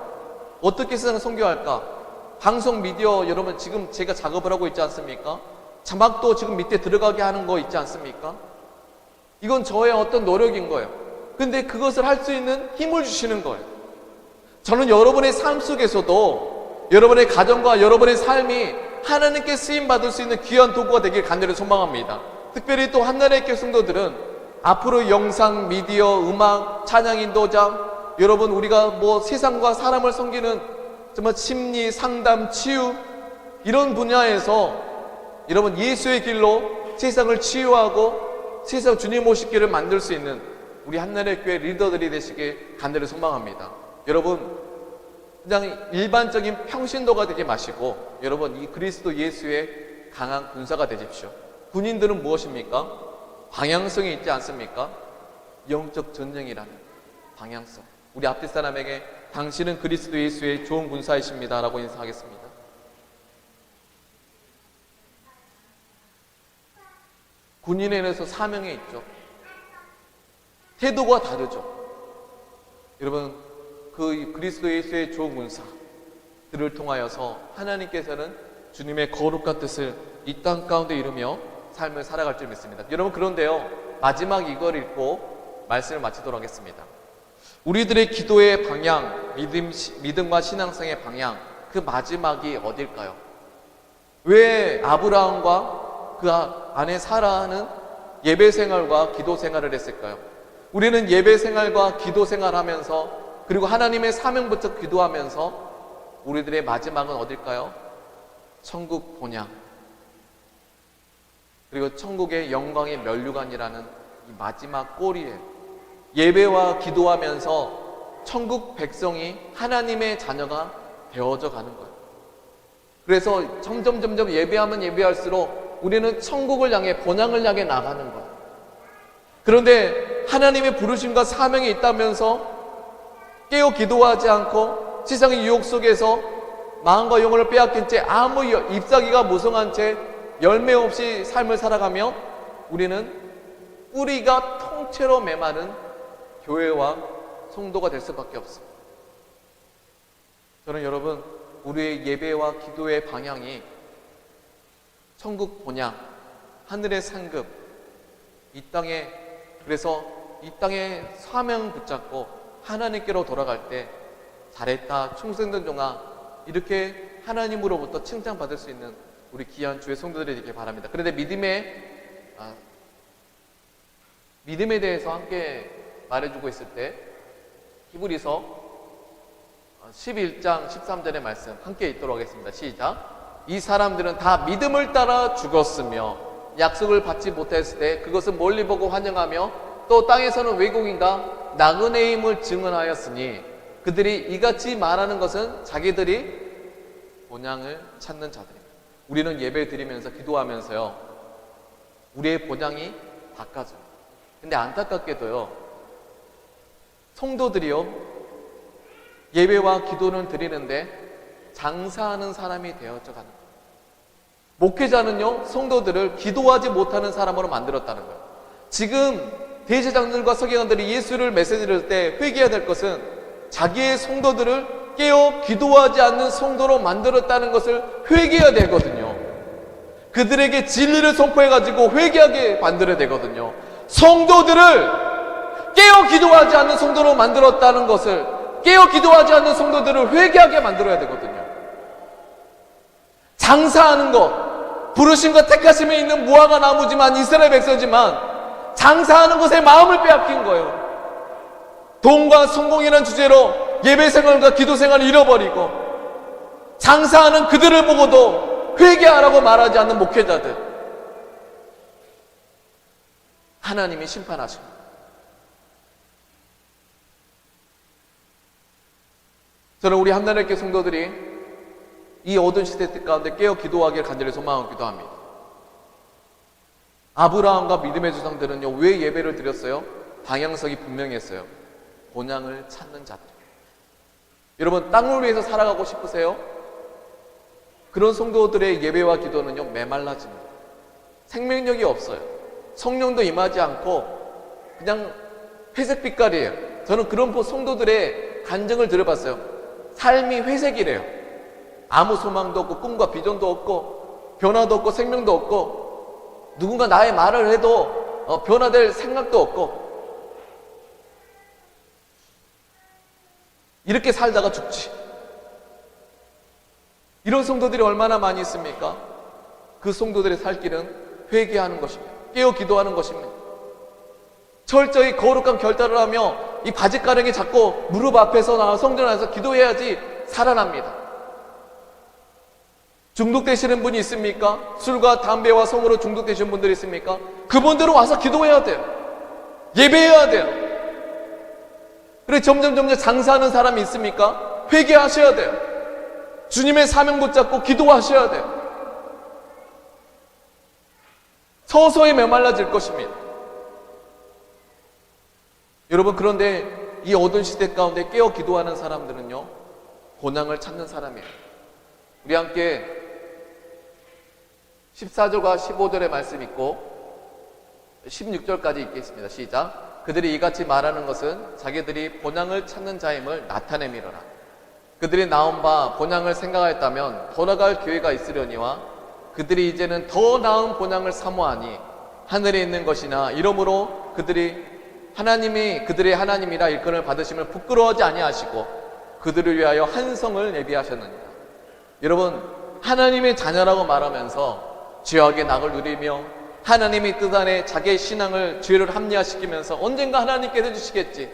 어떻게 세상을 선교할까? 방송 미디어 여러분, 지금 제가 작업을 하고 있지 않습니까? 자막도 지금 밑에 들어가게 하는 거 있지 않습니까? 이건 저의 어떤 노력인 거예요. 근데 그것을 할 수 있는 힘을 주시는 거예요. 저는 여러분의 삶 속에서도 여러분의 가정과 여러분의 삶이 하나님께 쓰임받을 수 있는 귀한 도구가 되길 간절히 소망합니다. 특별히 또 한나라의 교회 성도들은 앞으로 영상, 미디어, 음악, 찬양 인도자, 여러분 우리가 뭐 세상과 사람을 섬기는 정말 심리, 상담, 치유 이런 분야에서 여러분 예수의 길로 세상을 치유하고 세상 주님 오시기를 만들 수 있는 우리 한나라의 교회 리더들이 되시길 간절히 소망합니다. 여러분 그냥 일반적인 평신도가 되지 마시고 여러분 이 그리스도 예수의 강한 군사가 되십시오. 군인들은 무엇입니까? 방향성이 있지 않습니까? 영적 전쟁이라는 방향성. 우리 앞뒷 사람에게 당신은 그리스도 예수의 좋은 군사이십니다 라고 인사하겠습니다. 군인에서 사명이 있죠. 태도가 다르죠. 여러분 그 그리스도 예수의 좋은 군사들을 통하여서 하나님께서는 주님의 거룩한 뜻을 이 땅 가운데 이루며 삶을 살아갈 줄 믿습니다. 여러분 그런데요 마지막 이걸 읽고 말씀을 마치도록 하겠습니다. 우리들의 기도의 방향, 믿음과 신앙성의 방향, 그 마지막이 어딜까요? 왜 아브라함과 그 아내 사라는 예배 생활과 기도 생활을 했을까요? 우리는 예배 생활과 기도 생활하면서 그리고 하나님의 사명부터 기도하면서 우리들의 마지막은 어딜까요? 천국 본향, 그리고 천국의 영광의 면류관이라는 이 마지막 꼬리에 예배와 기도하면서 천국 백성이 하나님의 자녀가 되어져 가는 거예요. 그래서 점점 예배하면 예배할수록 우리는 천국을 향해 본향을 향해 나가는 거예요. 그런데 하나님의 부르심과 사명이 있다면서 깨어 기도하지 않고 세상의 유혹 속에서 마음과 영혼을 빼앗긴 채 아무 잎사귀가 무성한 채 열매 없이 삶을 살아가며 우리는 뿌리가 통째로 메마른 교회와 성도가 될 수밖에 없습니다. 저는 여러분 우리의 예배와 기도의 방향이 천국 본향, 하늘의 상급, 이 땅에, 그래서 이 땅에 사명 붙잡고 하나님께로 돌아갈 때 잘했다, 충성된 종아, 이렇게 하나님으로부터 칭찬받을 수 있는 우리 귀한 주의 성도들이 되길 바랍니다. 그런데 믿음에 대해서 함께 말해주고 있을 때 히브리서 11장 13절의 말씀 함께 읽도록 하겠습니다. 시작. 이 사람들은 다 믿음을 따라 죽었으며 약속을 받지 못했을 때 그것을 멀리 보고 환영하며 또 땅에서는 왜곡인가 나그네의 힘을 증언하였으니 그들이 이같이 말하는 것은 자기들이 본향을 찾는 자들입니다. 우리는 예배 드리면서 기도하면서요, 우리의 본향이 바꿔져요. 근데 안타깝게도요, 성도들이요, 예배와 기도는 드리는데 장사하는 사람이 되어져 가는 거예요. 목회자는요, 성도들을 기도하지 못하는 사람으로 만들었다는 거예요. 지금 대제장들과 서기관들이 예수를 메시지를 때 회개해야 될 것은 자기의 성도들을 깨어 기도하지 않는 성도로 만들었다는 것을 회개해야 되거든요. 그들에게 진리를 선포해가지고 회개하게 만들어야 되거든요. 성도들을 깨어 기도하지 않는 성도로 만들었다는 것을, 깨어 기도하지 않는 성도들을 회개하게 만들어야 되거든요. 장사하는 것, 부르심과 택하심에 있는 무화과 나무지만 이스라엘 백성이지만 장사하는 것에 마음을 빼앗긴 거예요. 돈과 성공이라는 주제로 예배 생활과 기도 생활을 잃어버리고 장사하는 그들을 보고도 회개하라고 말하지 않는 목회자들, 하나님이 심판하십니다. 저는 우리 한나라교회 성도들이 이 어두운 시대 가운데 깨어 기도하기를 간절히 소망하기도 합니다. 아브라함과 믿음의 조상들은요, 왜 예배를 드렸어요? 방향성이 분명했어요. 본향을 찾는 자들. 여러분, 땅을 위해서 살아가고 싶으세요? 그런 성도들의 예배와 기도는요, 메말라집니다. 생명력이 없어요. 성령도 임하지 않고 그냥 회색 빛깔이에요. 저는 그런 성도들의 간증을 들어봤어요. 삶이 회색이래요. 아무 소망도 없고 꿈과 비전도 없고 변화도 없고 생명도 없고 누군가 나의 말을 해도 변화될 생각도 없고 이렇게 살다가 죽지. 이런 성도들이 얼마나 많이 있습니까? 그 성도들의 살 길은 회개하는 것입니다. 깨어 기도하는 것입니다. 철저히 거룩한 결단을 하며 이 바짓가랑이 잡고 무릎 앞에서 나와 성전 안에서 기도해야지 살아납니다. 중독되시는 분이 있습니까? 술과 담배와 성으로 중독되시는 분들이 있습니까? 그분들은 와서 기도해야 돼요. 예배해야 돼요. 그래 점점 장사하는 사람이 있습니까? 회개하셔야 돼요. 주님의 사명 붙잡고 기도하셔야 돼요. 서서히 메말라질 것입니다. 여러분, 그런데 이 어두운 시대 가운데 깨어 기도하는 사람들은요, 본향을 찾는 사람이에요. 우리 함께 14절과 15절의 말씀 있고 16절까지 읽겠습니다. 시작. 그들이 이같이 말하는 것은 자기들이 본향을 찾는 자임을 나타내미러라. 그들이 나온 바 본향을 생각하였다면 돌아갈 기회가 있으려니와 그들이 이제는 더 나은 본향을 사모하니 하늘에 있는 것이나 이러므로 그들이 하나님이 그들의 하나님이라 일컬음을 받으심을 부끄러워하지 아니하시고 그들을 위하여 한 성을 예비하셨느니라. 여러분, 하나님의 자녀라고 말하면서 죄악의 낙을 누리며 하나님의 뜻 안에 자기의 신앙을 죄를 합리화시키면서 언젠가 하나님께서 해주시겠지,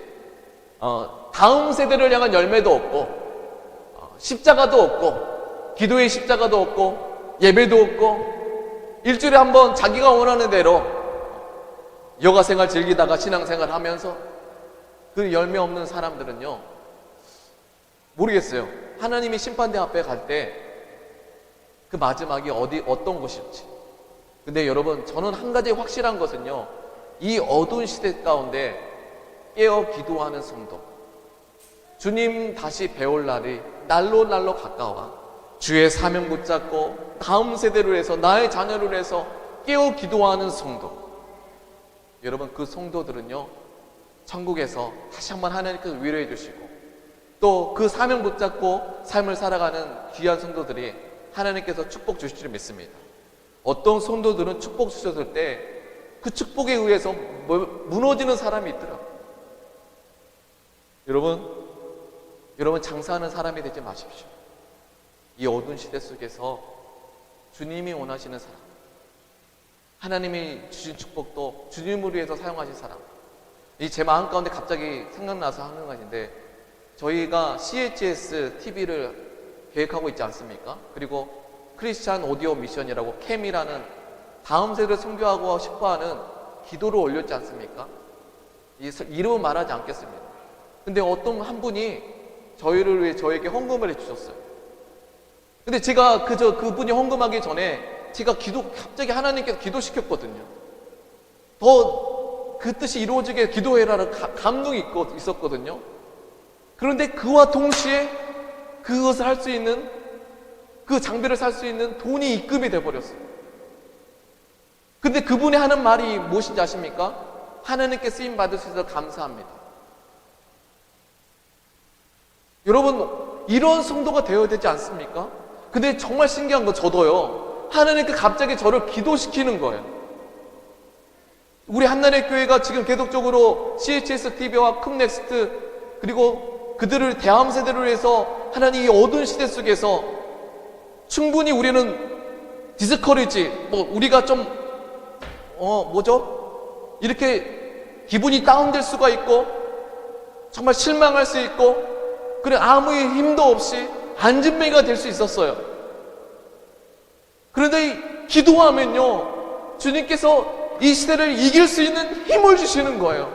다음 세대를 향한 열매도 없고 십자가도 없고 기도의 십자가도 없고 예배도 없고 일주일에 한 번 자기가 원하는 대로 여가생활 즐기다가 신앙생활 하면서 그 열매 없는 사람들은요, 모르겠어요. 하나님이 심판대 앞에 갈 때 그 마지막이 어떤 곳일지. 근데 여러분, 저는 한 가지 확실한 것은요, 이 어두운 시대 가운데 깨어 기도하는 성도, 주님 다시 배울 날이 날로 가까워 주의 사명 붙잡고 다음 세대를 위해서 나의 자녀를 위해서 깨어 기도하는 성도, 여러분, 그 성도들은요, 천국에서 다시 한번 하나님께서 위로해 주시고 또 그 사명 붙잡고 삶을 살아가는 귀한 성도들이 하나님께서 축복 주실 줄 믿습니다. 어떤 성도들은 축복 주셨을 때 그 축복에 의해서 무너지는 사람이 있더라고요. 여러분 장사하는 사람이 되지 마십시오. 이 어두운 시대 속에서 주님이 원하시는 사람, 하나님이 주신 축복도 주님을 위해서 사용하신 사람, 이 제 마음 가운데 갑자기 생각나서 하는 것인데, 저희가 CHS TV를 계획하고 있지 않습니까? 그리고 크리스찬 오디오 미션이라고 캠이라는 다음 세대를 선교하고 싶어하는 기도를 올렸지 않습니까? 이름은 말하지 않겠습니다. 근데 어떤 한 분이 저희를 위해 저에게 헌금을 해주셨어요. 근데 제가 그분이 헌금하기 전에 제가 갑자기 하나님께서 기도시켰거든요. 더 그 뜻이 이루어지게 기도해라는 감동이 있었거든요. 그런데 그와 동시에 그것을 할 수 있는, 그 장비를 살 수 있는 돈이 입금이 돼버렸어요. 근데 그분이 하는 말이 무엇인지 아십니까? 하나님께 쓰임 받을 수 있어서 감사합니다. 여러분, 이런 성도가 되어야 되지 않습니까? 근데 정말 신기한 건 저도요, 하나님께 갑자기 저를 기도시키는 거예요. 우리 한나라의 교회가 지금 계속적으로 CHS TV와 큼넥스트, 그리고 그들을 대함 세대를 위해서 하나님 이 어두운 시대 속에서 충분히 우리는 디스커리지, 우리가 좀 이렇게 기분이 다운될 수가 있고, 정말 실망할 수 있고, 그래 아무 힘도 없이 안진뱅이가 될 수 있었어요. 그런데 기도하면요, 주님께서 이 시대를 이길 수 있는 힘을 주시는 거예요.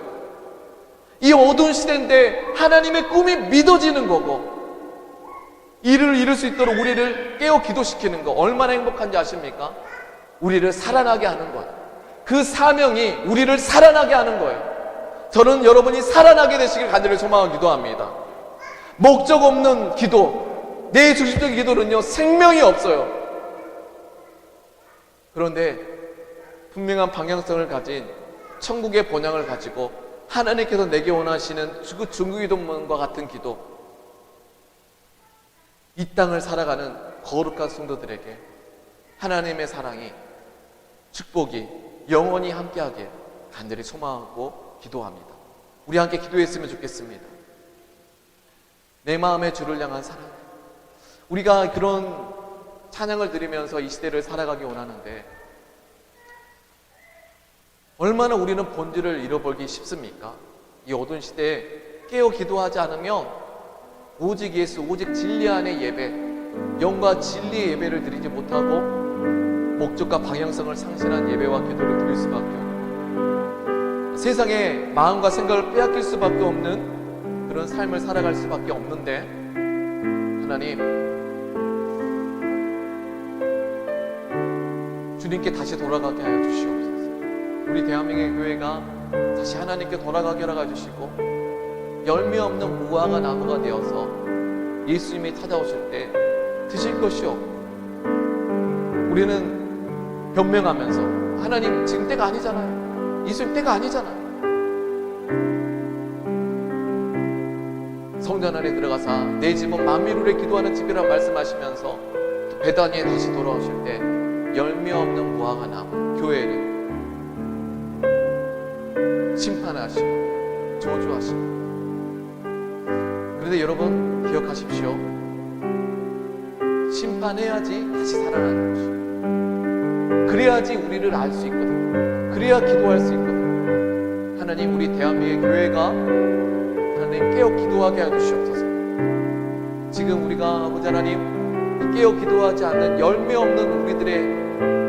이 어두운 시대인데 하나님의 꿈이 믿어지는 거고, 이를 이룰 수 있도록 우리를 깨어 기도시키는 거, 얼마나 행복한지 아십니까? 우리를 살아나게 하는 거예요. 그 사명이 우리를 살아나게 하는 거예요. 저는 여러분이 살아나게 되시길 간절히 소망하고 기도합니다. 목적 없는 기도, 내 중심적인 기도는요, 생명이 없어요. 그런데 분명한 방향성을 가진 천국의 본향을 가지고 하나님께서 내게 원하시는 그 중기도문과 같은 기도, 이 땅을 살아가는 거룩한 성도들에게 하나님의 사랑이, 축복이 영원히 함께하길 간절히 소망하고 기도합니다. 우리 함께 기도했으면 좋겠습니다. 내 마음의 주를 향한 사랑, 우리가 그런 찬양을 드리면서 이 시대를 살아가기 원하는데 얼마나 우리는 본질을 잃어버리기 쉽습니까? 이 어두운 시대에 깨어 기도하지 않으면 오직 예수, 오직 진리 안의 예배, 영과 진리의 예배를 드리지 못하고 목적과 방향성을 상실한 예배와 기도를 드릴 수밖에 없고, 세상의 마음과 생각을 빼앗길 수밖에 없는 그런 삶을 살아갈 수밖에 없는데, 하나님, 주님께 다시 돌아가게 하여 주시옵소서. 우리 대한민국의 교회가 다시 하나님께 돌아가게 하여 주시고, 열매 없는 무화과 나무가 되어서 예수님이 찾아오실 때 드실 것이 없고, 우리는 변명하면서 하나님 지금 때가 아니잖아요, 예수님 때가 아니잖아요, 성전 안에 들어가서 내 집은 만민을 기도하는 집이라 말씀하시면서 베다니에 다시 돌아오실 때 열매 없는 무화과 나무, 교회를 심판하시고 저주하시고. 그런데 여러분 기억하십시오, 심판해야지 다시 살아나는 것이에요. 그래야지 우리를 알 수 있거든요. 그래야 기도할 수 있거든요. 하나님, 우리 대한민국의 교회가 하나님 깨어 기도하게 해주시옵소서. 지금 우리가 아버지 하나님 깨어 기도하지 않는 열매 없는 우리들의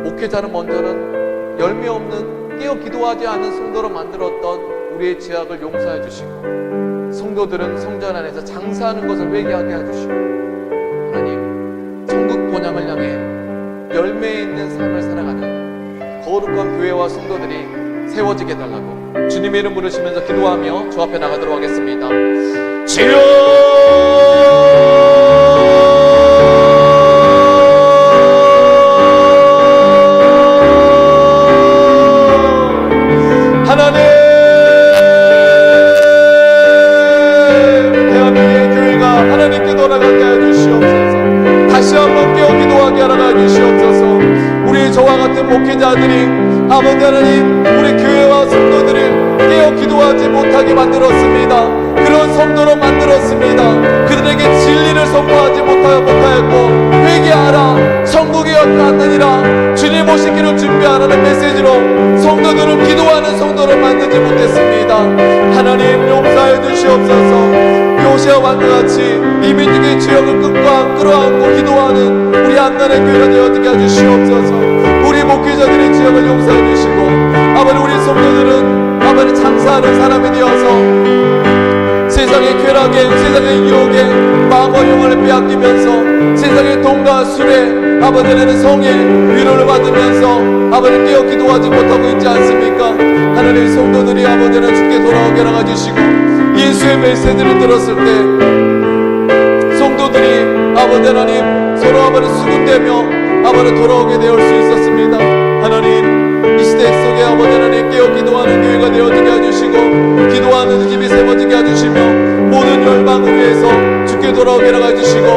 목회자는 먼저는 열매 없는 깨어 기도하지 않는 성도로 만들었던 우리의 죄악을 용서해 주시고, 성도들은 성전 안에서 장사하는 것을 회개하게 해주시고, 하나님 천국 본향을 향해 열매 있는 삶을 살아가는 거룩한 교회와 성도들이 세워지게 달라고 주님의 이름 부르시면서 기도하며 주 앞에 나가도록 하겠습니다. 주여, 하나님, 대한민국의 교회가 하나님께 돌아가게 하여 주시옵소서. 다시 한번 깨어 기도하게 하여 주시옵소서. 우리 저와 같은 많은 목회자들이 아버지 하나님 우리 교회와 성도들을 깨어 기도하지 못하게 만들었습니다. 그런 성도로 만들었습니다. 그들에게 진리를 선포하지 못하였고 회개하라 천국이 가까웠느니라 주님 오시기를 준비하라는 메시지로 성도들을 기도하는 성도로 만들지 못했습니다. 하나님 용서해 주시옵소서. 요시아 왕과 같이 이 민족의 죄악을 끌어안고 기도하는 우리 한나라의 교회가 되어지게 해주시옵소서. 우리 목회자들의 죄악을 용서해 주시고 아버지 우리 성도들은 아버지 장사하는 사람이 되어서 세상의 쾌락에 세상의 유혹에 마음과 영혼을 빼앗기면서 세상의 돈과 술에 아버지 하나님 성에 위로를 받으면서 아버지 깨어 기도하지 못하고 있지 않습니까? 하나님 성도들이 아버지 하나님 주께 돌아오게 하여 주시고 예수의 메시지를 들었을 때 성도들이 아버지 하나님 서로 아버지 수군대며 아버지 돌아오게 되어 수 있었습니다. 하나님 이 시대 속에 아버지 하나님 깨어 기도하는 교회가 되어지게 해주시고 기도하는 집이 세워지게 해주시며 모든 열방을 위해서 주께 돌아오게 해주시고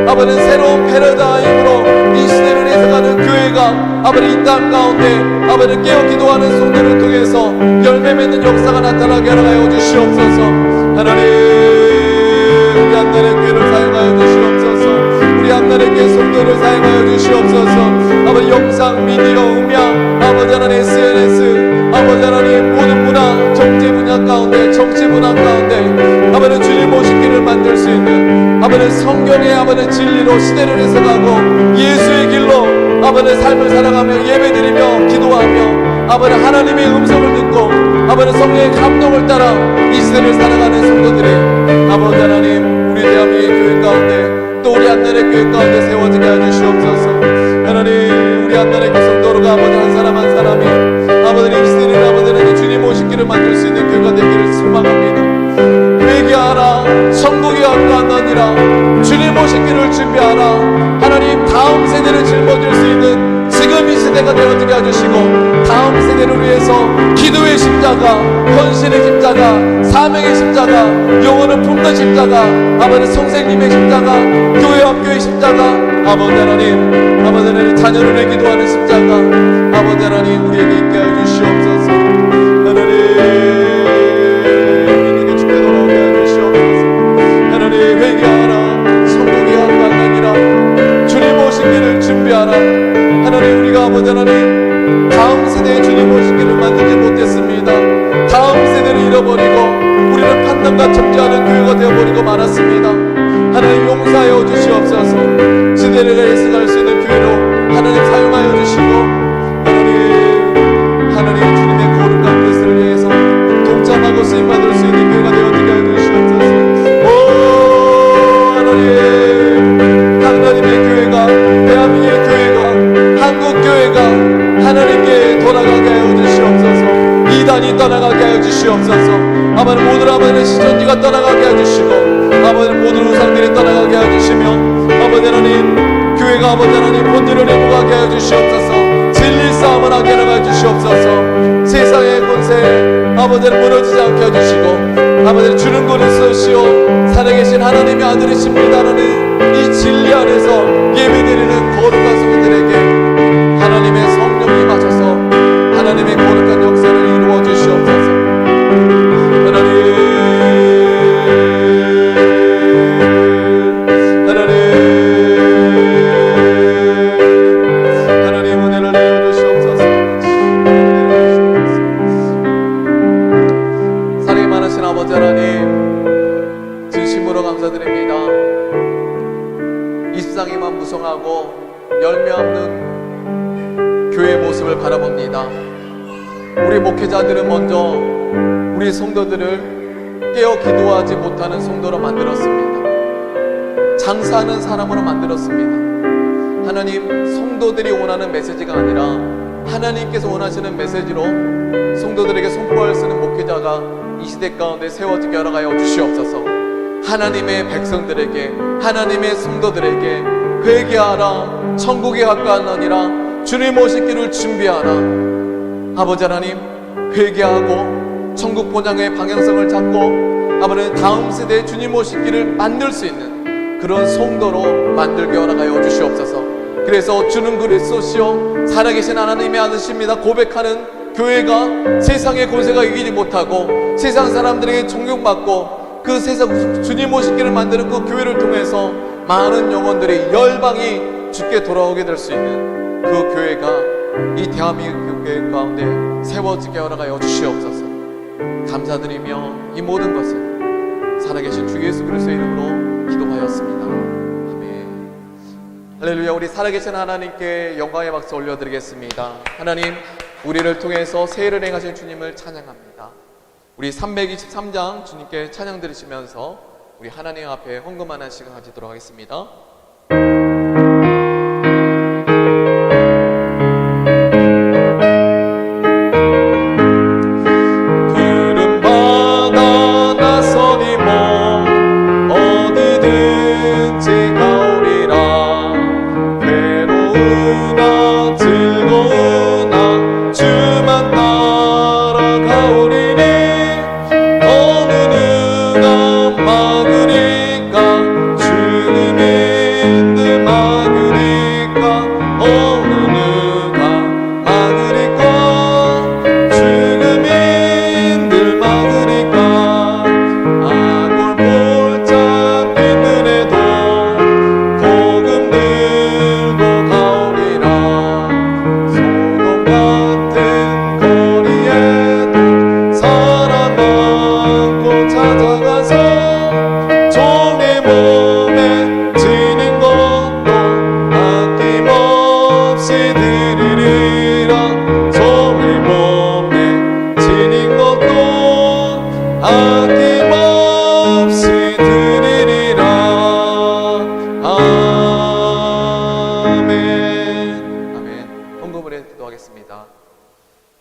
아버지 새로운 패러다임으로 이 시대를 해석하는 교회가 아버지 이 땅 가운데 아버지 깨어 기도하는 성도를 통해서 열매 맺는 역사가 나타나게 하여 주시옵소서. 하나님 우리 한나라의 교회를 사용하여 주시옵소서. 우리 한나라의 교회 성도를 사용하여 주시옵소서. 아버지 영상 미디어 음향 아버지 하나님 SNS 아버지 하나님 모든 문화 정치 분야 가운데 정치 문화 가운데 아버지 주님 오시기를 만들 수 있는 아버지 성경의 아버지 진리로 시대를 해석하고 예수의 길로 아버지 삶을 살아가며 예배드리며 기도하며 아버지 하나님의 음성을 듣고 아버지 성령의 감동을 따라 이 시대를 살아가는 성도들이 아버지 하나님 우리 대한민국 교회 가운데 또 우리 한나라의 교회 가운데 세워지게 해주시옵소서. 하나님 우리 한나라의 성도로가 아버지 한 사람 한 사람이 아버지 이 시대를 아버지 하나님 주님 오시기를 만들 수 있는 교회가 되기를 소망합니다. 회개하라 천국이 가까웠느니라 주님 오시기를 준비하라. 하나님 다음 세대를 짊어질 수 있는 지금 이 시대가 되어지게 해주시고 다음 세대를 위해서 기도의 십자가 헌신의 십자가 사명의 십자가 영혼을 품는 십자가 아버지 선생님의 십자가 교회 학교의 십자가 아버지 하나님 자녀를 위해 기도하는 십자가 아버지 하나님 우리에게 있게 해주시옵소서. 하나님 이렇게 주께 돌아오게 해주시옵소서. 하나님 회개하라 천국이 가까우니라 주님 오시기를 준비하라. 하나님 우리가 아버지 하나님 다음 세대에 주님 오시기를 만들지 못했습니다. 다음 세대를 잃어버리고 우리는 판단과 점지하는 교회가 되어버리고 말았습니다. 하나님 용서하여 주시옵소서. 시대를 해석할 수 있는 교회로 하나님 사용하여 주시고 하나님 주님의 거룩한 뜻을 위해서 동참하고 쓰임받을 수 있는 교회가 되어지게 해주시옵소서. 오 하나님 하나님의 교회가 대한민국의 교회가 한국교회가 하나님께 돌아가게 하여 주시옵소서. 이단이 떠나가게 하여 주시옵소서. 아버지 모든 아버지의 시선지가 떠나가게 하여 주시고 아버지 모든 우상들이 떠나가게 하여 주시며 아버지 하나님 교회가 아버지 하나님 본질을 회복하게 하여 주시옵소서. 진리 싸움을 하게 하여 주시옵소서. 세상의 권세 아버지를 무너지지 않게 해주시고 아버지를 주는 것을 쓰시오 살아계신 하나님의 아들이십니다라는 이 진리 안에서 예배드리는 거룩한 성도들에게 하나님의 성령이 마셔서 하나님의 거룩한 역사를 이루어 주시옵소서. 하나님 은혜를 내려 주시옵소서. 사랑이 많으신 아버지 하나님 진심으로 감사드립니다. 이 세상에만 무성하고 열매 없는 교회의 모습을 바라봅니다. 우리 목회자들은 먼저 우리 성도들을 깨어 기도하지 못하는 성도로 만들었습니다. 장사하는 사람으로 만들었습니다. 하나님 성도들이 원하는 메시지가 아니라 하나님께서 원하시는 메시지로 성도들에게 선포할 수 있는 목회자가 이 시대 가운데 세워지게 하여 주시옵소서. 하나님의 백성들에게 하나님의 성도들에게 회개하라 천국이 가까웠느니라 주님 오시기를 준비하라. 아버지 하나님 회개하고 천국 본향의 방향성을 잡고 아버지 다음 세대에 주님 오시기를 만들 수 있는 그런 성도로 만들게 허락하여 주시옵소서. 그래서 주는 그리스도시요 살아계신 하나님의 아들이십니다 고백하는 교회가 세상의 권세가 이기지 못하고 세상 사람들에게 존경받고 그 세상 주님 모시기를 만드는 그 교회를 통해서 많은 영혼들이 열방이 주께 돌아오게 될 수 있는 그 교회가 이 대한민국 교회 가운데 세워지게 허락하여 주시옵소서. 감사드리며 이 모든 것을 살아계신 주 예수 그리스도의 이름으로 기도하였습니다. 아멘. 할렐루야. 우리 살아계신 하나님께 영광의 박수 올려드리겠습니다. 하나님, 우리를 통해서 세일을 행하신 주님을 찬양합니다. 우리 323장 주님께 찬양 드리시면서 우리 하나님 앞에 헌금하는 시간 가지도록 하겠습니다.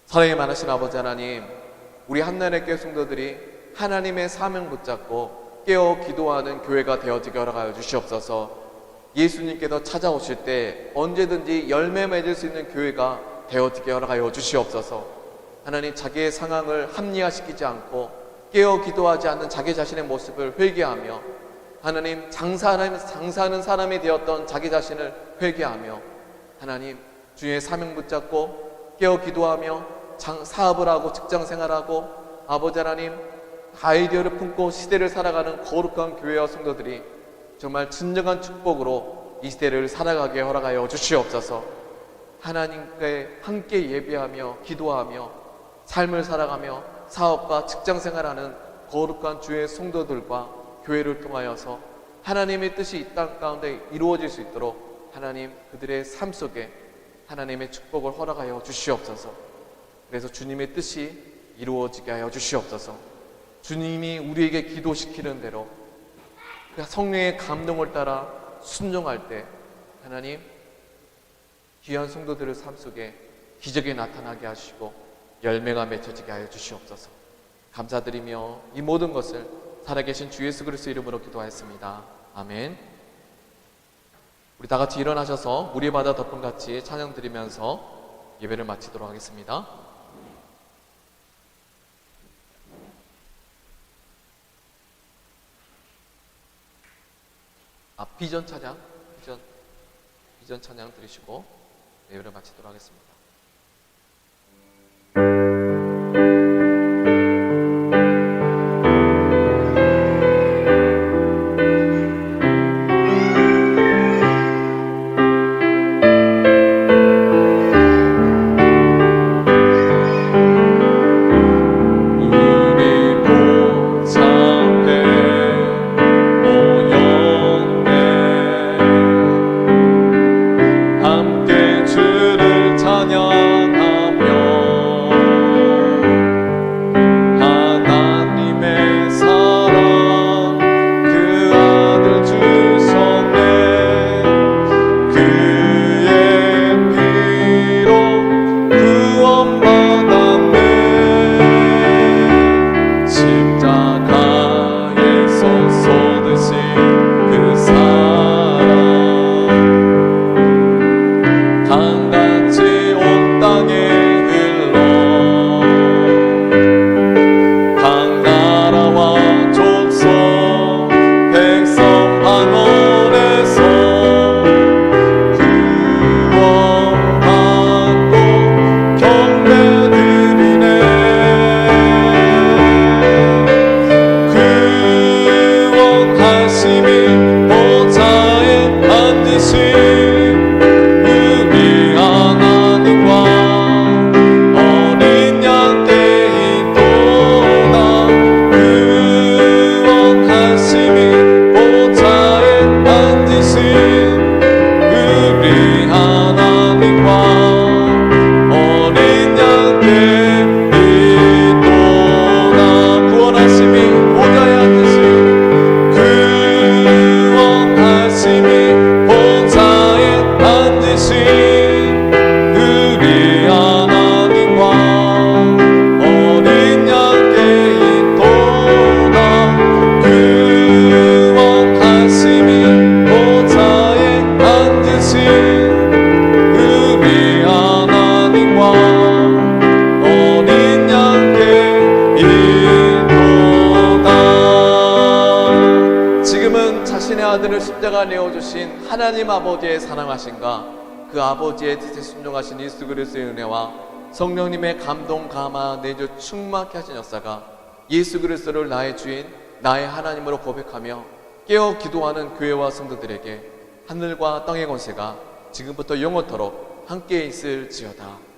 사랑이 많으신 아버지 하나님, 우리 한나라교회 성도들이 하나님의 사명 붙잡고 깨어 기도하는 교회가 되어지게 허락하여 주시옵소서. 예수님께서 찾아오실 때 언제든지 열매 맺을 수 있는 교회가 되어지게 허락하여 주시옵소서. 하나님, 자기의 상황을 합리화시키지 않고 깨어 기도하지 않는 자기 자신의 모습을 회개하며, 하나님, 장사하는 사람이 되었던 자기 자신을 회개하며, 하나님, 주의 사명 붙잡고 깨어 기도하며 사업을 하고 직장 생활하고 아버지 하나님 아이디어를 품고 시대를 살아가는 거룩한 교회와 성도들이 정말 진정한 축복으로 이 시대를 살아가게 허락하여 주시옵소서. 하나님께 함께 예배하며 기도하며 삶을 살아가며 사업과 직장 생활하는 거룩한 주의 성도들과 교회를 통하여서 하나님의 뜻이 이 땅 가운데 이루어질 수 있도록 하나님 그들의 삶 속에 하나님의 축복을 허락하여 주시옵소서. 그래서 주님의 뜻이 이루어지게 하여 주시옵소서. 주님이 우리에게 기도시키는 대로 성령의 감동을 따라 순종할 때 하나님 귀한 성도들의 삶 속에 기적이 나타나게 하시고 열매가 맺혀지게 하여 주시옵소서. 감사드리며 이 모든 것을 살아계신 주 예수 그리스도 이름으로 기도하였습니다. 아멘. 우리 다 같이 일어나셔서 우리 바다 덮음같이 찬양 드리면서 예배를 마치도록 하겠습니다. 비전 찬양, 비전 찬양 드리시고 예배를 마치도록 하겠습니다. 함께 주를 찬양 우리가 내어주신 하나님 아버지의 사랑하심과 그 아버지의 뜻에 순종하신 예수 그리스도의 은혜와 성령님의 감동 감화 내주 충만케 하신 역사가 예수 그리스도를 나의 주인 나의 하나님으로 고백하며 깨어 기도하는 교회와 성도들에게 하늘과 땅의 권세가 지금부터 영원토록 함께 있을지어다.